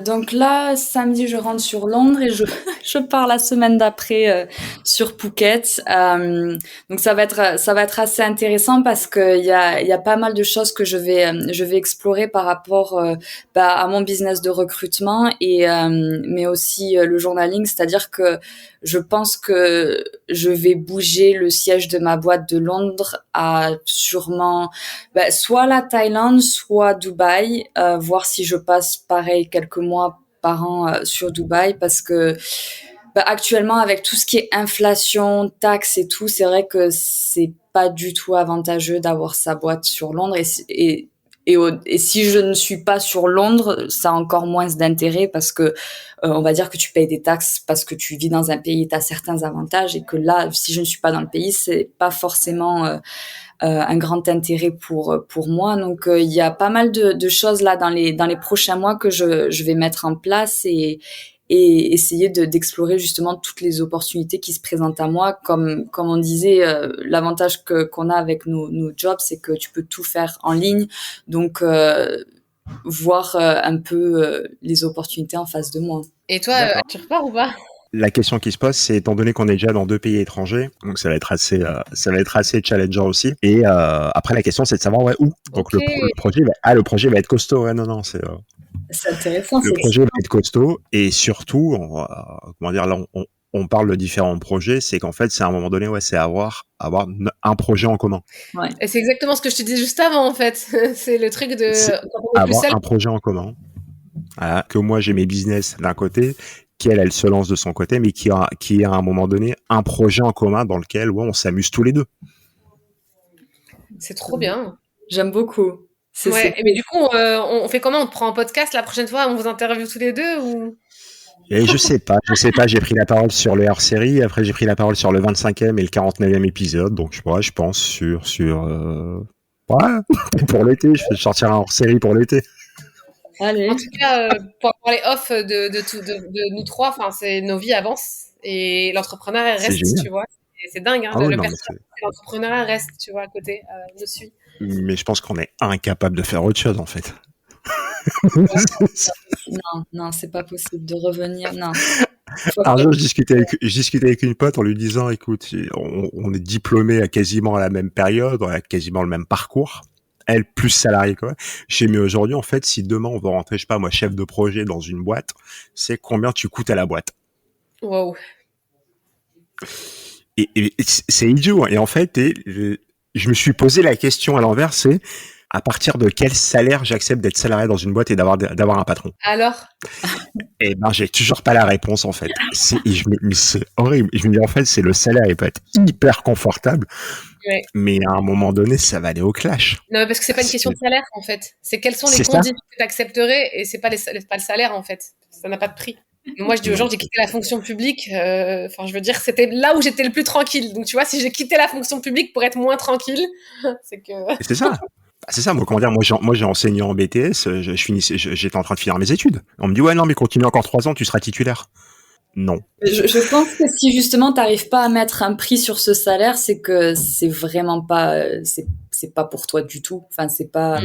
[SPEAKER 3] Donc là, samedi, je rentre sur Londres et je pars la semaine d'après sur Phuket. Donc ça va être assez intéressant parce que il y a pas mal de choses que je vais explorer par rapport à mon business de recrutement et mais aussi le journaling, c'est-à-dire que je pense que je vais bouger le siège de ma boîte de Londres à sûrement soit la Thaïlande, soit Dubaï, voir si je passe pareil quelques mois par an sur Dubaï parce que actuellement avec tout ce qui est inflation, taxes et tout, c'est vrai que c'est pas du tout avantageux d'avoir sa boîte sur Londres et si je ne suis pas sur Londres, ça a encore moins d'intérêt parce que on va dire que tu payes des taxes parce que tu vis dans un pays et tu as certains avantages et que là, si je ne suis pas dans le pays, c'est pas forcément un grand intérêt pour moi. Donc il y a pas mal de choses là dans les prochains mois que je vais mettre en place et essayer d'explorer justement toutes les opportunités qui se présentent à moi. Comme on disait, l'avantage qu'on a avec nos jobs, c'est que tu peux tout faire en ligne. Donc, voir un peu les opportunités en face de moi.
[SPEAKER 2] Et toi, tu repars ou pas?
[SPEAKER 1] La question qui se pose, c'est étant donné qu'on est déjà dans 2 pays étrangers, donc ça va être assez challengeant aussi. Et après, la question, c'est de savoir où. Donc
[SPEAKER 2] Okay.
[SPEAKER 1] le projet va être costaud. Ouais, non, c'est
[SPEAKER 3] intéressant.
[SPEAKER 1] Le projet va être costaud et surtout, on parle de différents projets, c'est qu'en fait, c'est à un moment donné, c'est avoir un projet en commun.
[SPEAKER 2] Ouais. Et c'est exactement ce que je te disais juste avant, en fait. C'est le truc de
[SPEAKER 1] avoir un projet en commun. Voilà, que moi j'ai mes business d'un côté, qu'elle se lance de son côté, mais qui a à un moment donné un projet en commun dans lequel on s'amuse tous les deux.
[SPEAKER 2] C'est trop bien.
[SPEAKER 3] J'aime beaucoup.
[SPEAKER 2] Ouais. Mais du coup, on fait comment? On te prend en podcast la prochaine fois? On vous interviewe tous les deux ou?
[SPEAKER 1] Et je sais pas, j'ai pris la parole sur le hors-série, après j'ai pris la parole sur le 25e et le 49e épisode, donc je pense sur pour l'été, je vais sortir un hors-série pour l'été.
[SPEAKER 2] Allez. En tout cas, pour parler off de nous trois, nos vies avancent et l'entrepreneuriat reste, tu vois. C'est dingue, hein, l'entrepreneuriat reste, tu vois, à côté, nous suit.
[SPEAKER 1] Mais je pense qu'on est incapable de faire autre chose, en fait.
[SPEAKER 3] Non, c'est pas possible de revenir, non.
[SPEAKER 1] Un jour, je discutais avec une pote en lui disant, écoute, on est diplômés quasiment à la même période, on a quasiment le même parcours. Elle, plus salariée, quoi. J'ai mis aujourd'hui, en fait, si demain on va rentrer, je sais pas, moi, chef de projet dans une boîte, c'est combien tu coûtes à la boîte.
[SPEAKER 2] Wow.
[SPEAKER 1] Et c'est idiot. Et en fait, je me suis posé la question à l'envers, c'est à partir de quel salaire j'accepte d'être salarié dans une boîte et d'avoir un patron.
[SPEAKER 2] Alors?
[SPEAKER 1] Et ben, j'ai toujours pas la réponse, en fait. Mais c'est horrible. Je me dis, en fait, c'est le salaire, il peut être hyper confortable.
[SPEAKER 2] Ouais.
[SPEAKER 1] Mais à un moment donné, ça va aller au clash.
[SPEAKER 2] Non, parce que c'est pas une question de salaire, en fait. C'est quelles sont les conditions que tu accepterais, et c'est pas le salaire, en fait. Ça n'a pas de prix. Et moi, je dis aux gens, j'ai quitté la fonction publique. Enfin, je veux dire, c'était là où j'étais le plus tranquille. Donc, tu vois, si j'ai quitté la fonction publique pour être moins tranquille, c'est que.
[SPEAKER 1] C'est ça. C'est ça, moi, comment dire, moi, j'ai enseigné en BTS, j'étais en train de finir mes études. On me dit, ouais, non, mais continue encore 3 ans, tu seras titulaire. Non.
[SPEAKER 3] Je pense que si justement t'arrives pas à mettre un prix sur ce salaire, c'est que c'est vraiment pas, c'est pas pour toi du tout. Enfin, c'est pas,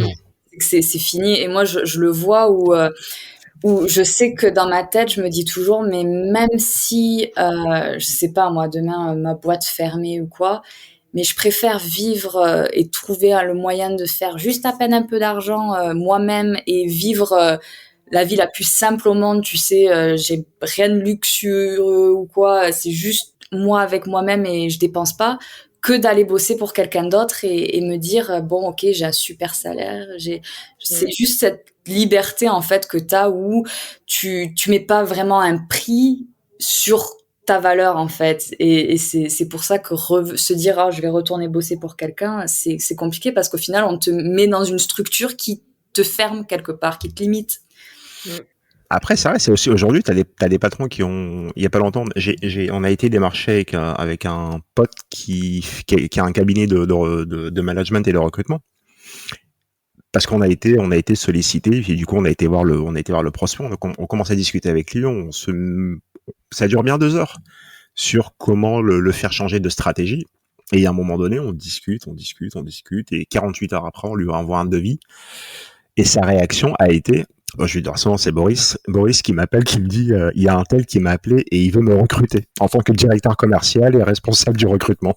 [SPEAKER 3] c'est fini. Et moi, je le vois où je sais que dans ma tête, je me dis toujours, mais même si, je sais pas, moi, demain, ma boîte fermée ou quoi, mais je préfère vivre et trouver le moyen de faire juste à peine un peu d'argent moi-même et vivre la vie la plus simple au monde, tu sais, j'ai rien de luxueux ou quoi, c'est juste moi avec moi-même et je dépense pas, que d'aller bosser pour quelqu'un d'autre et me dire bon ok j'ai un super salaire, c'est juste cette liberté en fait que t'as où tu mets pas vraiment un prix sur ta valeur en fait et c'est pour ça que se dire je vais retourner bosser pour quelqu'un c'est compliqué parce qu'au final on te met dans une structure qui te ferme quelque part, qui te limite.
[SPEAKER 1] Après, c'est vrai, c'est aussi aujourd'hui, t'as des patrons qui ont, il y a pas longtemps, on a été démarché avec un pote qui a un cabinet de management et de recrutement. Parce qu'on a été sollicité, et du coup, on a été voir le prospect, on commence à discuter avec lui, ça dure bien 2 heures sur comment le faire changer de stratégie. Et à un moment donné, on discute, et 48 heures après, on lui envoie un devis. Et sa réaction a été, je lui dis, c'est Boris qui m'appelle, qui me dit, il y a un tel qui m'a appelé et il veut me recruter en tant que directeur commercial et responsable du recrutement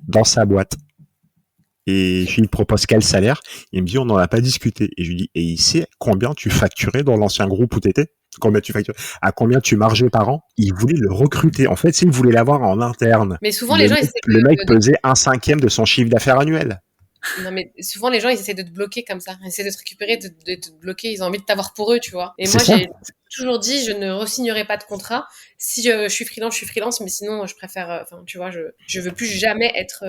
[SPEAKER 1] dans sa boîte. Et je lui propose quel salaire. Il me dit, on n'en a pas discuté. Et je lui dis, et il sait combien tu facturais dans l'ancien groupe où t'étais? Combien tu facturais? À combien tu margeais par an? Il voulait le recruter. En fait, il voulait l'avoir en interne.
[SPEAKER 2] Mais souvent, les gens,
[SPEAKER 1] le mec pesait 1/5 de son chiffre d'affaires annuel.
[SPEAKER 2] Non, mais souvent, les gens, ils essaient de te bloquer comme ça. Ils essaient de te récupérer, de te bloquer. Ils ont envie de t'avoir pour eux, tu vois. Et moi, j'ai toujours dit, je ne re-signerai pas de contrat. Si je suis freelance, mais sinon, je préfère, enfin, tu vois, je veux plus jamais être,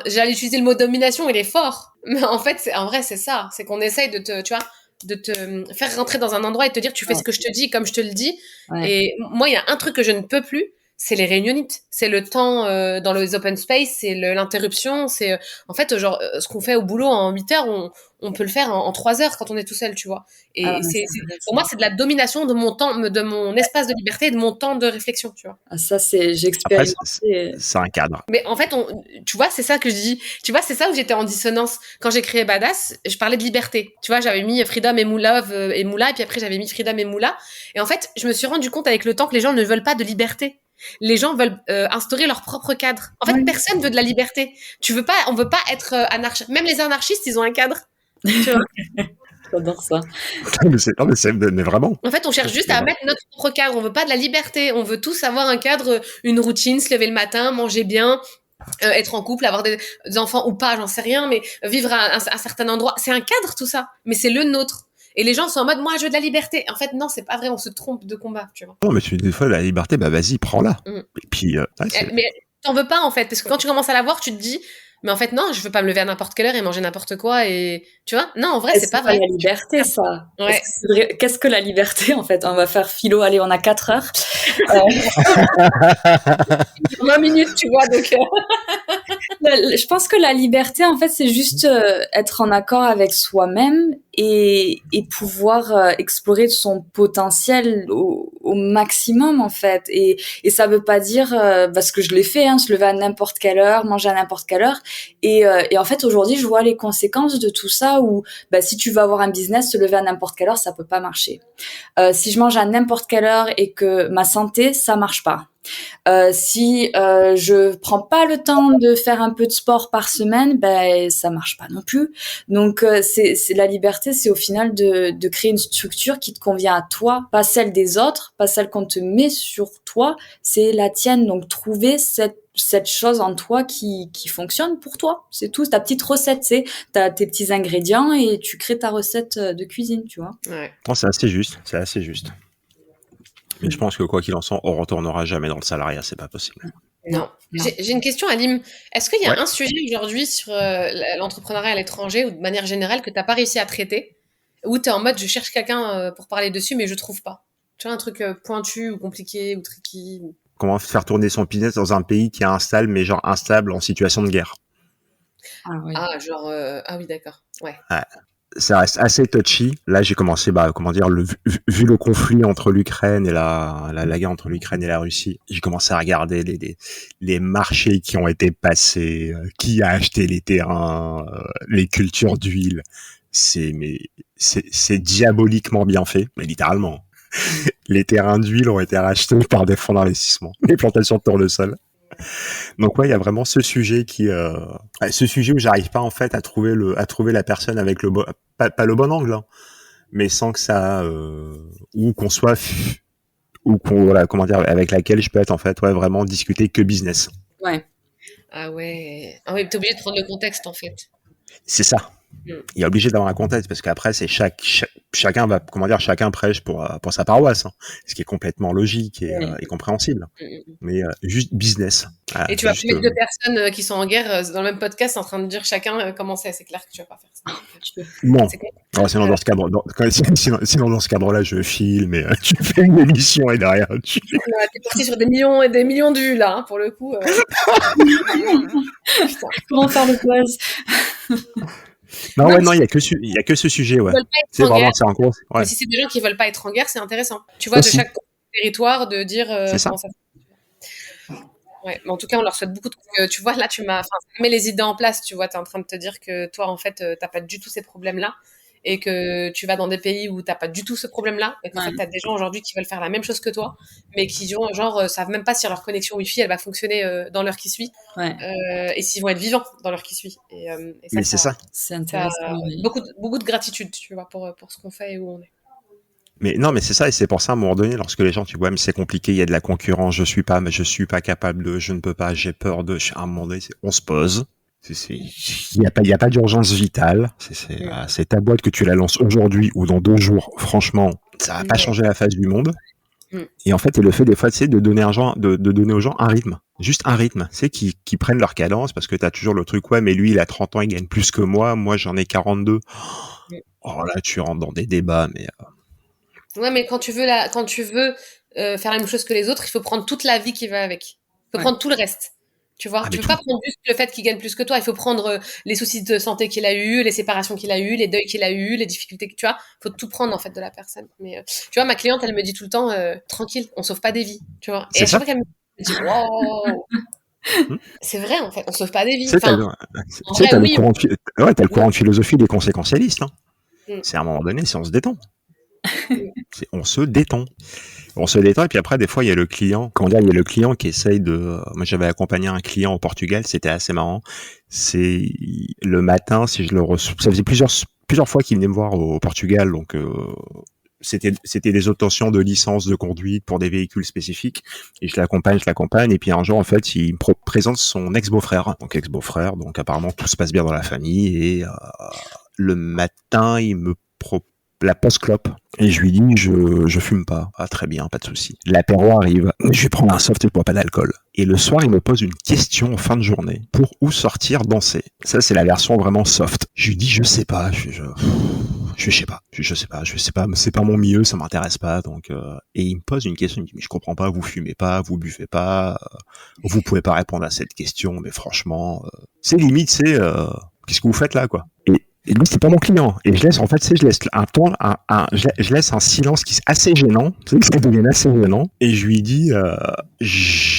[SPEAKER 2] j'allais utiliser le mot domination, il est fort. Mais en fait, en vrai, c'est ça. C'est qu'on essaye de te, tu vois, de te faire rentrer dans un endroit et te dire, tu fais ce que je te dis comme je te le dis. Ouais. Et moi, il y a un truc que je ne peux plus, c'est les réunionites, c'est le temps dans les open space, c'est l'interruption, c'est en fait genre ce qu'on fait au boulot en 8 heures, on peut le faire en 3 heures quand on est tout seul, tu vois. Et pour moi c'est de la domination de mon temps, de mon espace de liberté et de mon temps de réflexion, tu vois.
[SPEAKER 3] Ah, ça j'ai expérimenté.
[SPEAKER 1] C'est un cadre.
[SPEAKER 2] Mais en fait tu vois, c'est ça que je dis. Tu vois, c'est ça où j'étais en dissonance quand j'ai créé Badass, je parlais de liberté. Tu vois, j'avais mis Freedom et Moula et puis après j'avais mis Freedom et Moula et en fait, je me suis rendu compte avec le temps que les gens ne veulent pas de liberté. Les gens veulent instaurer leur propre cadre. En fait, personne veut de la liberté. On veut pas être anarchiste. Même les anarchistes, ils ont un cadre. Tu vois.
[SPEAKER 3] J'adore ça.
[SPEAKER 1] Mais vraiment.
[SPEAKER 2] En fait, on cherche juste à mettre notre propre cadre. On veut pas de la liberté. On veut tous avoir un cadre, une routine, se lever le matin, manger bien, être en couple, avoir des enfants ou pas, j'en sais rien, mais vivre à un certain endroit. C'est un cadre, tout ça. Mais c'est le nôtre. Et les gens sont en mode, moi, je veux de la liberté. En fait, non, c'est pas vrai, on se trompe de combat, tu vois.
[SPEAKER 1] Non, mais des fois, la liberté, bah vas-y, prends-la. Et puis,
[SPEAKER 2] mais t'en veux pas, en fait, parce que quand tu commences à l'avoir, tu te dis, mais en fait, non, je veux pas me lever à n'importe quelle heure et manger n'importe quoi, et tu vois, non, en vrai, c'est pas vrai.
[SPEAKER 3] C'est la liberté, ça.
[SPEAKER 2] Ouais.
[SPEAKER 3] Qu'est-ce que la liberté, en fait? On va faire philo, allez, on a 4 heures.
[SPEAKER 2] 20 minutes, tu vois, donc...
[SPEAKER 3] Je pense que la liberté, en fait, c'est juste être en accord avec soi-même et pouvoir explorer son potentiel au maximum, en fait. Et ça veut pas dire, parce que je l'ai fait, se lever à n'importe quelle heure, manger à n'importe quelle heure. Et en fait, aujourd'hui, je vois les conséquences de tout ça où, si tu veux avoir un business, se lever à n'importe quelle heure, ça peut pas marcher. Si je mange à n'importe quelle heure et que ma santé, ça marche pas. Si je prends pas le temps de faire un peu de sport par semaine, ben ça marche pas non plus. Donc c'est la liberté, c'est au final de créer une structure qui te convient à toi, pas celle des autres, pas celle qu'on te met sur toi, c'est la tienne. Donc trouver cette chose en toi qui fonctionne pour toi, c'est tout. Ta petite recette, c'est t'as tes petits ingrédients et tu crées ta recette de cuisine, tu vois.
[SPEAKER 2] Ouais.
[SPEAKER 1] Non, c'est assez juste. Mais je pense que quoi qu'il en soit, on retournera jamais dans le salariat, c'est pas possible.
[SPEAKER 2] Non. J'ai une question, Alim. Est-ce qu'il y a
[SPEAKER 1] Ouais.
[SPEAKER 2] un sujet aujourd'hui sur l'entrepreneuriat à l'étranger ou de manière générale que tu n'as pas réussi à traiter, ou tu es en mode je cherche quelqu'un pour parler dessus mais je trouve pas? Tu vois, un truc pointu ou compliqué ou tricky
[SPEAKER 1] Comment faire tourner son business dans un pays qui est instable, mais genre instable en situation de guerre.
[SPEAKER 3] Ah oui.
[SPEAKER 2] Ah, genre... Ah oui, d'accord. Ouais.
[SPEAKER 1] Ça reste assez touchy. Là, j'ai commencé, vu le conflit entre l'Ukraine et la guerre entre l'Ukraine et la Russie, j'ai commencé à regarder les marchés qui ont été passés, qui a acheté les terrains, les cultures d'huile. C'est diaboliquement bien fait, mais littéralement. Les terrains d'huile ont été rachetés par des fonds d'investissement, les plantations de tournesol. Donc ouais, il y a vraiment ce sujet où j'arrive pas en fait à trouver la personne avec pas le bon angle, hein, mais sans que ça ou qu'on soit avec laquelle je peux être en fait vraiment discuter que business.
[SPEAKER 3] Ouais.
[SPEAKER 2] Ah ouais. Ah oui, t'es obligé de prendre le contexte en fait.
[SPEAKER 1] C'est ça. Il est obligé d'avoir un contexte parce qu'après c'est chacun prêche pour sa paroisse, hein, ce qui est complètement logique et compréhensible. Mais juste business.
[SPEAKER 2] Et tu vas plus mettre deux personnes qui sont en guerre dans le même podcast en train de dire chacun comment c'est clair que tu vas pas faire ça.
[SPEAKER 1] Non. Sinon dans ce cadre-là, je filme et tu fais une émission et derrière tu.
[SPEAKER 2] T'es parti sur des millions et des millions de vues là, hein, pour le coup.
[SPEAKER 3] Comment faire le buzz?
[SPEAKER 1] Non, il y a que ce sujet, ouais. C'est vraiment, c'est en cours. Ouais.
[SPEAKER 2] Mais si c'est des gens qui veulent pas être en guerre, c'est intéressant. Tu vois, aussi. De chaque territoire, de dire comment ça. Ouais, mais en tout cas, on leur souhaite beaucoup de... Tu vois, là, ça met les idées en place, tu vois. T'es en train de te dire que toi, en fait, t'as pas du tout ces problèmes-là et que tu vas dans des pays où t'as pas du tout ce problème-là et qu'en fait, t'as des gens aujourd'hui qui veulent faire la même chose que toi, mais qui savent même pas si leur connexion Wi-Fi, elle va fonctionner dans l'heure qui suit et s'ils vont être vivants dans l'heure qui suit. Et
[SPEAKER 1] mais c'est ça.
[SPEAKER 3] C'est intéressant.
[SPEAKER 2] Beaucoup de gratitude, tu vois, pour ce qu'on fait et où on est.
[SPEAKER 1] Mais non, mais c'est ça, et c'est pour ça, à un moment donné, lorsque les gens, tu vois, mais c'est compliqué, il y a de la concurrence, je suis pas capable de, je ne peux pas, j'ai peur de, à un moment donné, on se pose. Il y a pas d'urgence vitale. C'est ta boîte que tu la lances aujourd'hui ou dans 2 jours. Franchement, ça va pas changer la face du monde. Et en fait, le fait des fois, c'est de donner aux gens un rythme. Juste un rythme. C'est qu'ils prennent leur cadence parce que t'as toujours le truc, ouais, mais lui, il a 30 ans, il gagne plus que moi. Moi, j'en ai 42. Oh là, tu rentres dans des débats, mais
[SPEAKER 2] ouais, mais quand tu veux faire la même chose que les autres, il faut prendre toute la vie qui va avec. Il faut prendre tout le reste. Tu vois, tu peux pas prendre juste le fait qu'il gagne plus que toi. Il faut prendre les soucis de santé qu'il a eu, les séparations qu'il a eu, les deuils qu'il a eu, les difficultés que tu as. Faut tout prendre en fait de la personne. Mais tu vois, ma cliente, elle me dit tout le temps, tranquille, on sauve pas des vies. Tu vois. Et à chaque fois qu'elle me dit, wow. C'est vrai en fait, on sauve pas des vies.
[SPEAKER 1] T'as le courant de philosophie des conséquentialistes. Hein. C'est à un moment donné, c'est on se détend. On se détend. Et puis après des fois il y a le client qui essaye de moi j'avais accompagné un client au Portugal, c'était assez marrant. C'est le matin, si je le reçois, ça faisait plusieurs fois qu'il venait me voir au Portugal, donc c'était des obtentions de licence de conduite pour des véhicules spécifiques et je l'accompagne et puis un jour en fait il me présente son ex-beau-frère, donc apparemment tout se passe bien dans la famille et le matin il me propose la post-clope. Et je lui dis, je fume pas. Ah, très bien, pas de souci. L'apéro arrive. Je vais prendre un soft et je bois pas d'alcool. Et le soir, il me pose une question en fin de journée. Pour où sortir danser? Ça, c'est la version vraiment soft. Je lui dis, je sais pas. Je sais pas. C'est pas mon milieu, ça m'intéresse pas. Donc, et il me pose une question. Il me dit, mais je comprends pas, vous fumez pas, vous buvez pas, vous pouvez pas répondre à cette question, mais franchement, c'est limite, qu'est-ce que vous faites là, quoi? Et lui, c'est pas mon client. Et je laisse un temps, je laisse un silence qui est assez gênant. Tu sais que ça devient assez gênant. Et je lui dis,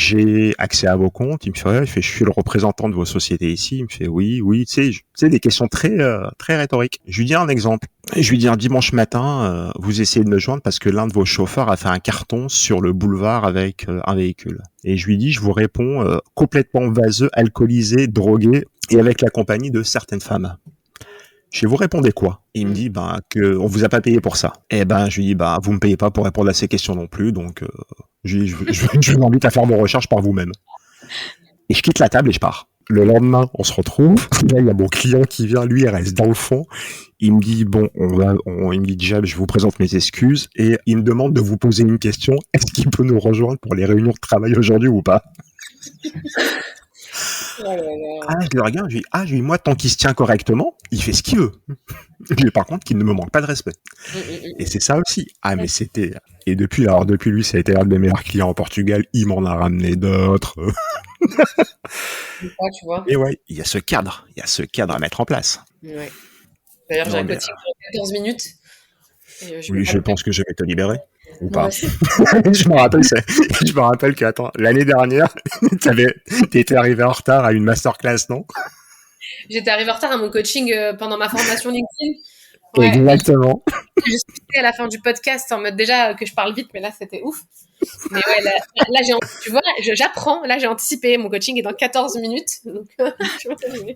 [SPEAKER 1] j'ai accès à vos comptes? Il me fait, ouais. Il fait, je suis le représentant de vos sociétés ici. Il me fait, oui, oui. Tu sais, des questions très rhétoriques. Je lui dis un exemple. Je lui dis un dimanche matin, vous essayez de me joindre parce que l'un de vos chauffeurs a fait un carton sur le boulevard avec un véhicule. Et je lui dis, je vous réponds complètement vaseux, alcoolisé, drogué et avec la compagnie de certaines femmes. Je vous répondez quoi? Il me dit que on vous a pas payé pour ça. Et je lui dis vous me payez pas pour répondre à ces questions non plus, donc je vous invite à faire vos recherches par vous-même. Et je quitte la table et je pars. Le lendemain, on se retrouve. Là, il y a mon client qui vient, lui, il reste dans le fond. Il me dit il me dit déjà, je vous présente mes excuses et il me demande de vous poser une question. Est-ce qu'il peut nous rejoindre pour les réunions de travail aujourd'hui ou pas? Je le regarde, je lui dis, moi, tant qu'il se tient correctement, il fait ce qu'il veut. Mais par contre, qu'il ne me manque pas de respect. Et c'est ça aussi. Mais c'était... Et depuis lui, ça a été un de mes meilleurs clients en Portugal. Il m'en a ramené d'autres.
[SPEAKER 2] Tu vois.
[SPEAKER 1] Et ouais, il y a ce cadre à mettre en place.
[SPEAKER 2] Ouais. D'ailleurs, j'ai un coaching pour 14 minutes.
[SPEAKER 1] Oui, je pense que je vais te libérer. Ou pas. Je me rappelle que, l'année dernière, t'étais arrivé en retard à une masterclass, non?
[SPEAKER 2] J'étais arrivé en retard à mon coaching pendant ma formation LinkedIn.
[SPEAKER 1] Ouais, exactement.
[SPEAKER 2] Je suis à la fin du podcast en mode déjà que je parle vite, mais là, c'était ouf. Mais ouais, là tu vois, j'apprends. Là, j'ai anticipé. Mon coaching est dans 14 minutes. Donc, tu vois, il y allait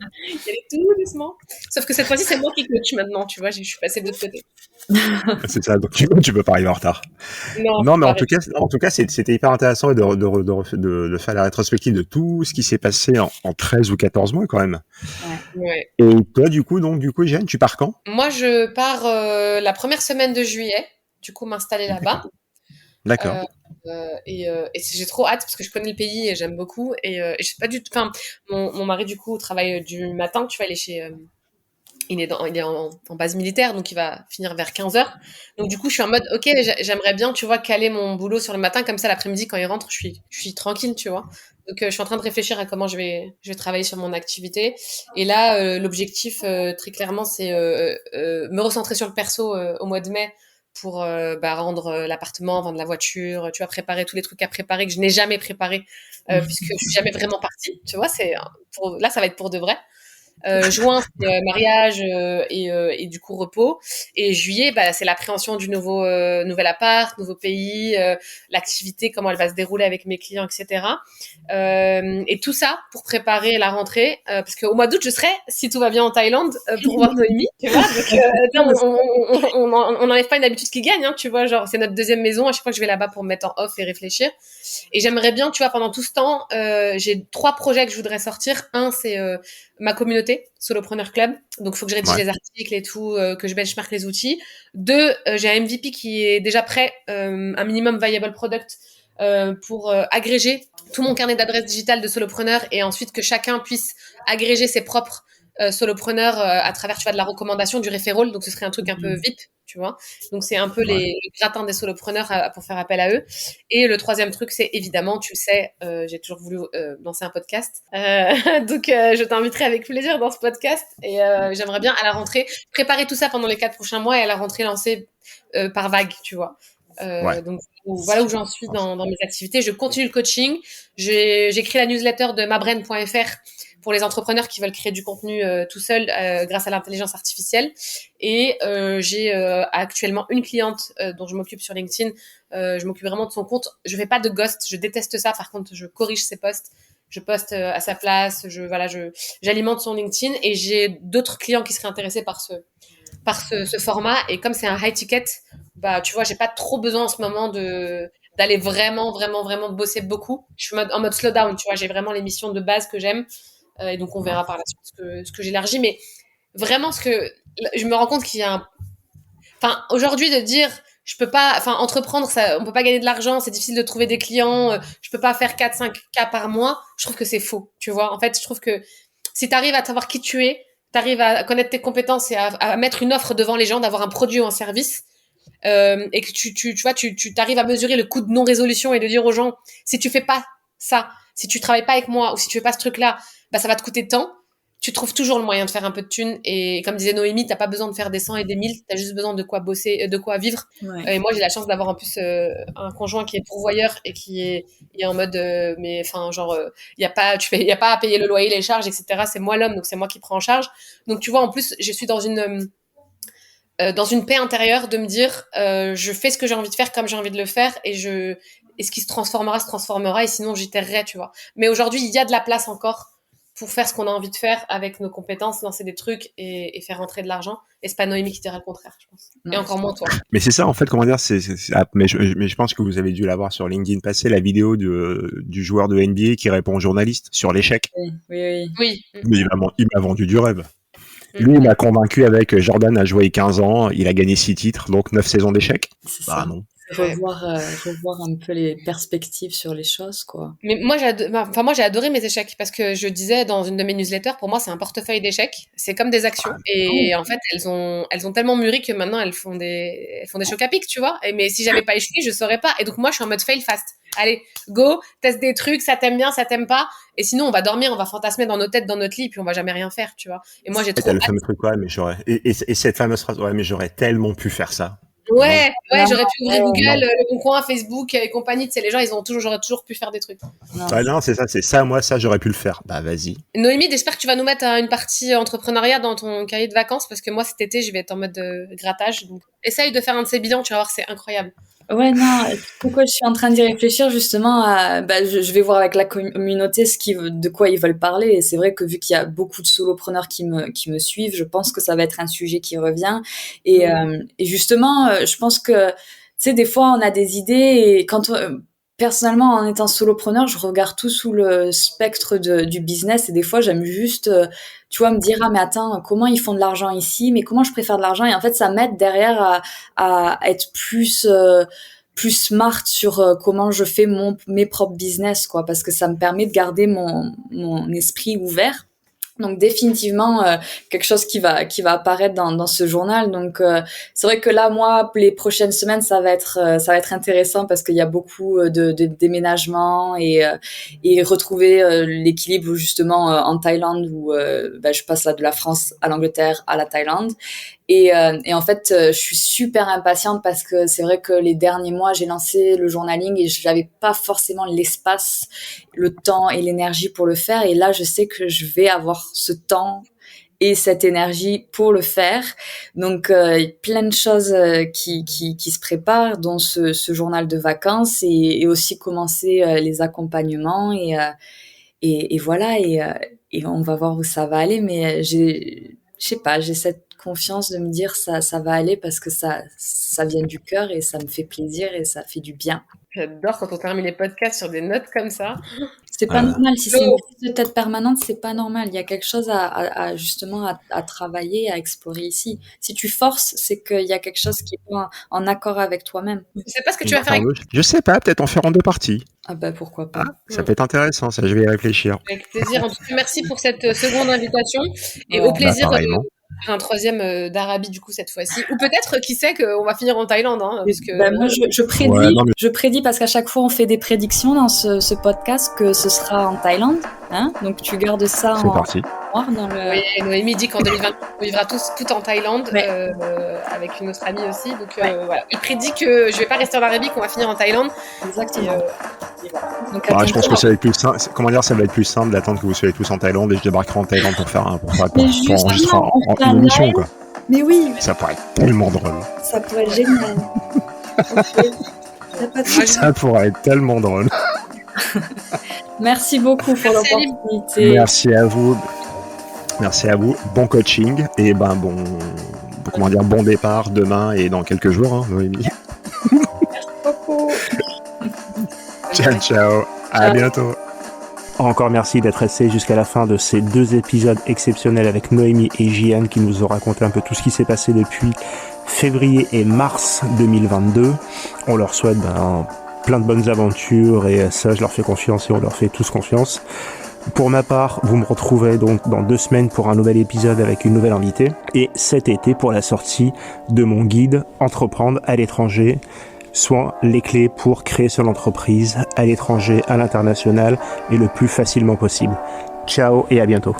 [SPEAKER 2] tout doucement. Sauf que cette fois-ci, c'est moi qui coach maintenant. Tu vois, je suis passée de l'autre côté.
[SPEAKER 1] C'est ça. Donc, tu peux pas arriver en retard. Non, mais en tout cas, c'était hyper intéressant de faire la rétrospective de tout ce qui s'est passé en 13 ou 14 mois, quand même.
[SPEAKER 2] Ouais.
[SPEAKER 1] Et toi, du coup, Jeanne, tu pars quand?
[SPEAKER 2] Moi, je pars la première semaine de juillet. Du coup, m'installer là-bas.
[SPEAKER 1] D'accord.
[SPEAKER 2] Et j'ai trop hâte parce que je connais le pays et j'aime beaucoup et je sais pas du tout. Enfin, mon mari du coup travaille du matin. Tu vas aller chez. Il est en base militaire, donc il va finir vers 15h. Donc du coup, je suis en mode, ok, j'aimerais bien, tu vois, caler mon boulot sur le matin, comme ça l'après-midi quand il rentre, je suis tranquille, tu vois. Donc je suis en train de réfléchir à comment je vais travailler sur mon activité. Et là, l'objectif très clairement, c'est me recentrer sur le perso au mois de mai pour rendre l'appartement, vendre la voiture, tu vois, préparer tous les trucs à préparer que je n'ai jamais préparé puisque je suis jamais vraiment partie, tu vois. Là, ça va être pour de vrai. Juin, c'est mariage et du coup repos. Et juillet, c'est l'appréhension du nouvel appart, nouveau pays, l'activité, comment elle va se dérouler avec mes clients, etc. Et tout ça pour préparer la rentrée, parce qu'au mois d'août, je serai, si tout va bien, en Thaïlande pour voir Noémie, tu vois. Donc, on n'enlève pas une habitude qui gagne, hein, tu vois. Genre, c'est notre deuxième maison. À chaque fois que je vais là-bas pour me mettre en off et réfléchir. Et j'aimerais bien, tu vois, pendant tout ce temps, j'ai 3 projets que je voudrais sortir. Un, c'est ma communauté, Solopreneur Club. Donc, il faut que je rédige les articles et tout, que je benchmark les outils. 2, j'ai un MVP qui est déjà prêt, un minimum viable product, pour agréger tout mon carnet d'adresses digitales de solopreneurs et ensuite que chacun puisse agréger ses propres solopreneurs à travers, tu vois, de la recommandation, du referral. Donc, ce serait un truc un peu VIP, tu vois. Donc, c'est un peu le gratin des solopreneurs pour faire appel à eux. Et le troisième truc, c'est évidemment, tu le sais, j'ai toujours voulu lancer un podcast. Donc, je t'inviterai avec plaisir dans ce podcast. Et j'aimerais bien, à la rentrée, préparer tout ça pendant les 4 prochains mois et à la rentrée, lancer par vague, tu vois. Donc, voilà où j'en suis dans mes activités. Je continue le coaching. J'ai créé la newsletter de mabrain.fr pour les entrepreneurs qui veulent créer du contenu tout seul grâce à l'intelligence artificielle. Et j'ai actuellement une cliente dont je m'occupe sur LinkedIn. Je m'occupe vraiment de son compte. Je fais pas de ghost. Je déteste ça. Par contre, je corrige ses posts. Je poste à sa place. J'alimente son LinkedIn. Et j'ai d'autres clients qui seraient intéressés par ce format. Et comme c'est un high ticket, tu vois, j'ai pas trop besoin en ce moment d'aller vraiment bosser beaucoup. Je suis en mode slowdown, tu vois. J'ai vraiment les missions de base que j'aime. Et donc, on verra par la suite ce que j'élargis. Mais vraiment, je me rends compte qu'il y a Enfin, aujourd'hui, de dire, je peux pas, enfin, entreprendre, ça, on peut pas gagner de l'argent, c'est difficile de trouver des clients, je peux pas faire 4-5 cas par mois, je trouve que c'est faux, tu vois. En fait, je trouve que si t'arrives à savoir qui tu es, t'arrives à connaître tes compétences et à mettre une offre devant les gens, d'avoir un produit ou un service, et que tu vois, tu t'arrives à mesurer le coût de non-résolution et de dire aux gens, si tu fais pas ça, si tu travailles pas avec moi ou si tu fais pas ce truc-là, ça va te coûter tant. tu trouves toujours le moyen de faire un peu de thunes. Et comme disait Noémie, t'as pas besoin de faire des 100 et des 1000, t'as juste besoin de quoi bosser, de quoi vivre.
[SPEAKER 3] Ouais.
[SPEAKER 2] Et moi, j'ai la chance d'avoir en plus un conjoint qui est pourvoyeur et qui est en mode, mais enfin, genre, y a pas à payer le loyer, les charges, etc. C'est moi l'homme, donc c'est moi qui prends en charge. Donc tu vois, en plus, je suis dans une paix intérieure de me dire, je fais ce que j'ai envie de faire comme j'ai envie de le faire et ce qui se transformera et sinon j'y terrerai, tu vois. Mais aujourd'hui, il y a de la place encore pour faire ce qu'on a envie de faire avec nos compétences, lancer des trucs et faire rentrer de l'argent. Et c'est pas Noémie qui dira le contraire, je pense. Et encore moins toi.
[SPEAKER 1] Mais c'est ça, en fait, comment dire, mais je pense que vous avez dû la voir sur LinkedIn passer, la vidéo du joueur de NBA qui répond aux journalistes sur l'échec.
[SPEAKER 3] Oui.
[SPEAKER 1] Mais il m'a vendu du rêve. Lui, il m'a convaincu avec Jordan a joué 15 ans, il a gagné 6 titres, donc 9 saisons d'échecs.
[SPEAKER 3] Bah non. Revoir un peu les perspectives sur les choses, quoi.
[SPEAKER 2] Mais moi, j'ai adoré mes échecs parce que je disais dans une de mes newsletters, pour moi, c'est un portefeuille d'échecs. C'est comme des actions. Et en fait, elles ont tellement mûri que maintenant, elles font des chocs à pic, tu vois. Mais si j'avais pas échoué, je saurais pas. Et donc, moi, je suis en mode fail fast. Allez, go, teste des trucs, ça t'aime bien, ça t'aime pas. Et sinon, on va dormir, on va fantasmer dans nos têtes, dans notre lit, puis on va jamais rien faire, tu vois. Et moi, j'ai trop
[SPEAKER 1] le fameux truc, ouais, mais et cette fameuse phrase, ouais, mais j'aurais tellement pu faire ça.
[SPEAKER 2] Ouais, j'aurais pu ouvrir Google, Le Bon Coin, Facebook et compagnie. Tu sais, les gens, j'aurais toujours pu faire des trucs.
[SPEAKER 1] Non, c'est ça, moi, ça, j'aurais pu le faire. Bah, vas-y.
[SPEAKER 2] Noémie, j'espère que tu vas nous mettre une partie entrepreneuriat dans ton cahier de vacances parce que moi, cet été, je vais être en mode grattage. Donc, essaye de faire un de ces bilans, tu vas voir, c'est incroyable.
[SPEAKER 3] Ouais, non, pourquoi je suis en train d'y réfléchir justement je vais voir avec la communauté de quoi ils veulent parler. Et c'est vrai que vu qu'il y a beaucoup de solopreneurs qui me suivent, je pense que ça va être un sujet qui revient. Et justement, je pense que, tu sais, des fois, on a des idées et personnellement, en étant solopreneur, je regarde tout sous le spectre du business et des fois, j'aime juste, tu vois, me dire, ah, mais attends, comment ils font de l'argent ici? Mais comment je préfère de l'argent? Et en fait, ça m'aide derrière à être plus smart sur comment je fais mes propres business, quoi, parce que ça me permet de garder mon esprit ouvert. Donc définitivement quelque chose qui va apparaître dans ce journal. Donc c'est vrai que là, moi, les prochaines semaines, ça va être intéressant parce qu'il y a beaucoup de déménagements et retrouver l'équilibre justement en Thaïlande où je passe là de la France à l'Angleterre à la Thaïlande. Et en fait, je suis super impatiente parce que c'est vrai que les derniers mois, j'ai lancé le journaling et je n'avais pas forcément l'espace, le temps et l'énergie pour le faire. Et là, je sais que je vais avoir ce temps et cette énergie pour le faire. Donc, plein de choses qui se préparent, dont ce journal de vacances et aussi commencer les accompagnements et voilà. Et on va voir où ça va aller. Mais je sais pas, j'ai cette confiance de me dire ça va aller parce que ça vient du cœur et ça me fait plaisir et ça fait du bien.
[SPEAKER 2] J'adore quand on termine les podcasts sur des notes comme ça.
[SPEAKER 3] C'est pas normal. Si c'est une prise de tête permanente, c'est pas normal. Il y a quelque chose justement à travailler, à explorer ici. Si tu forces, c'est qu'il y a quelque chose qui est en accord avec toi-même.
[SPEAKER 2] Je sais pas ce que tu vas faire.
[SPEAKER 1] Je sais pas, peut-être en faire en 2 parties.
[SPEAKER 3] Ah bah pourquoi pas.
[SPEAKER 1] Ça peut être intéressant, ça, je vais y réfléchir.
[SPEAKER 2] Avec plaisir. En tout cas, merci pour cette seconde invitation et au plaisir un troisième d'Arabie du coup cette fois-ci. Ou peut-être, qui sait, qu'on va finir en Thaïlande. Hein, parce que...
[SPEAKER 3] moi, je prédis parce qu'à chaque fois on fait des prédictions dans ce podcast que ce sera en Thaïlande. Hein, donc tu gardes ça
[SPEAKER 1] en parti.
[SPEAKER 3] Dans le...
[SPEAKER 2] Oui, Noémie dit qu'en 2020 on vivra tout en Thaïlande avec une autre amie aussi. Donc voilà, il prédit que je vais pas rester en Arabie, qu'on va finir en Thaïlande.
[SPEAKER 3] Exactement.
[SPEAKER 1] Donc, je pense que ça va être plus simple. Comment dire, ça va être plus simple d'attendre que vous soyez tous en Thaïlande et je débarquerai en Thaïlande pour enregistrer en émission, quoi.
[SPEAKER 3] Mais oui.
[SPEAKER 1] Ça pourrait être tellement drôle.
[SPEAKER 3] Ça pourrait être génial.
[SPEAKER 1] Ça pourrait être tellement drôle.
[SPEAKER 3] Merci beaucoup pour l'opportunité.
[SPEAKER 1] Merci à vous. Merci à vous. Bon coaching et bon départ demain et dans quelques jours, hein, Noémie.
[SPEAKER 3] Merci beaucoup.
[SPEAKER 1] Ciao. À bientôt.
[SPEAKER 4] Encore merci d'être resté jusqu'à la fin de ces 2 épisodes exceptionnels avec Noémie et Jian qui nous ont raconté un peu tout ce qui s'est passé depuis février et mars 2022. On leur souhaite plein de bonnes aventures et ça, je leur fais confiance et on leur fait tous confiance. Pour ma part, vous me retrouvez donc dans 2 semaines pour un nouvel épisode avec une nouvelle invitée et cet été pour la sortie de mon guide Entreprendre à l'étranger, soit les clés pour créer son entreprise à l'étranger, à l'international et le plus facilement possible. Ciao et à bientôt.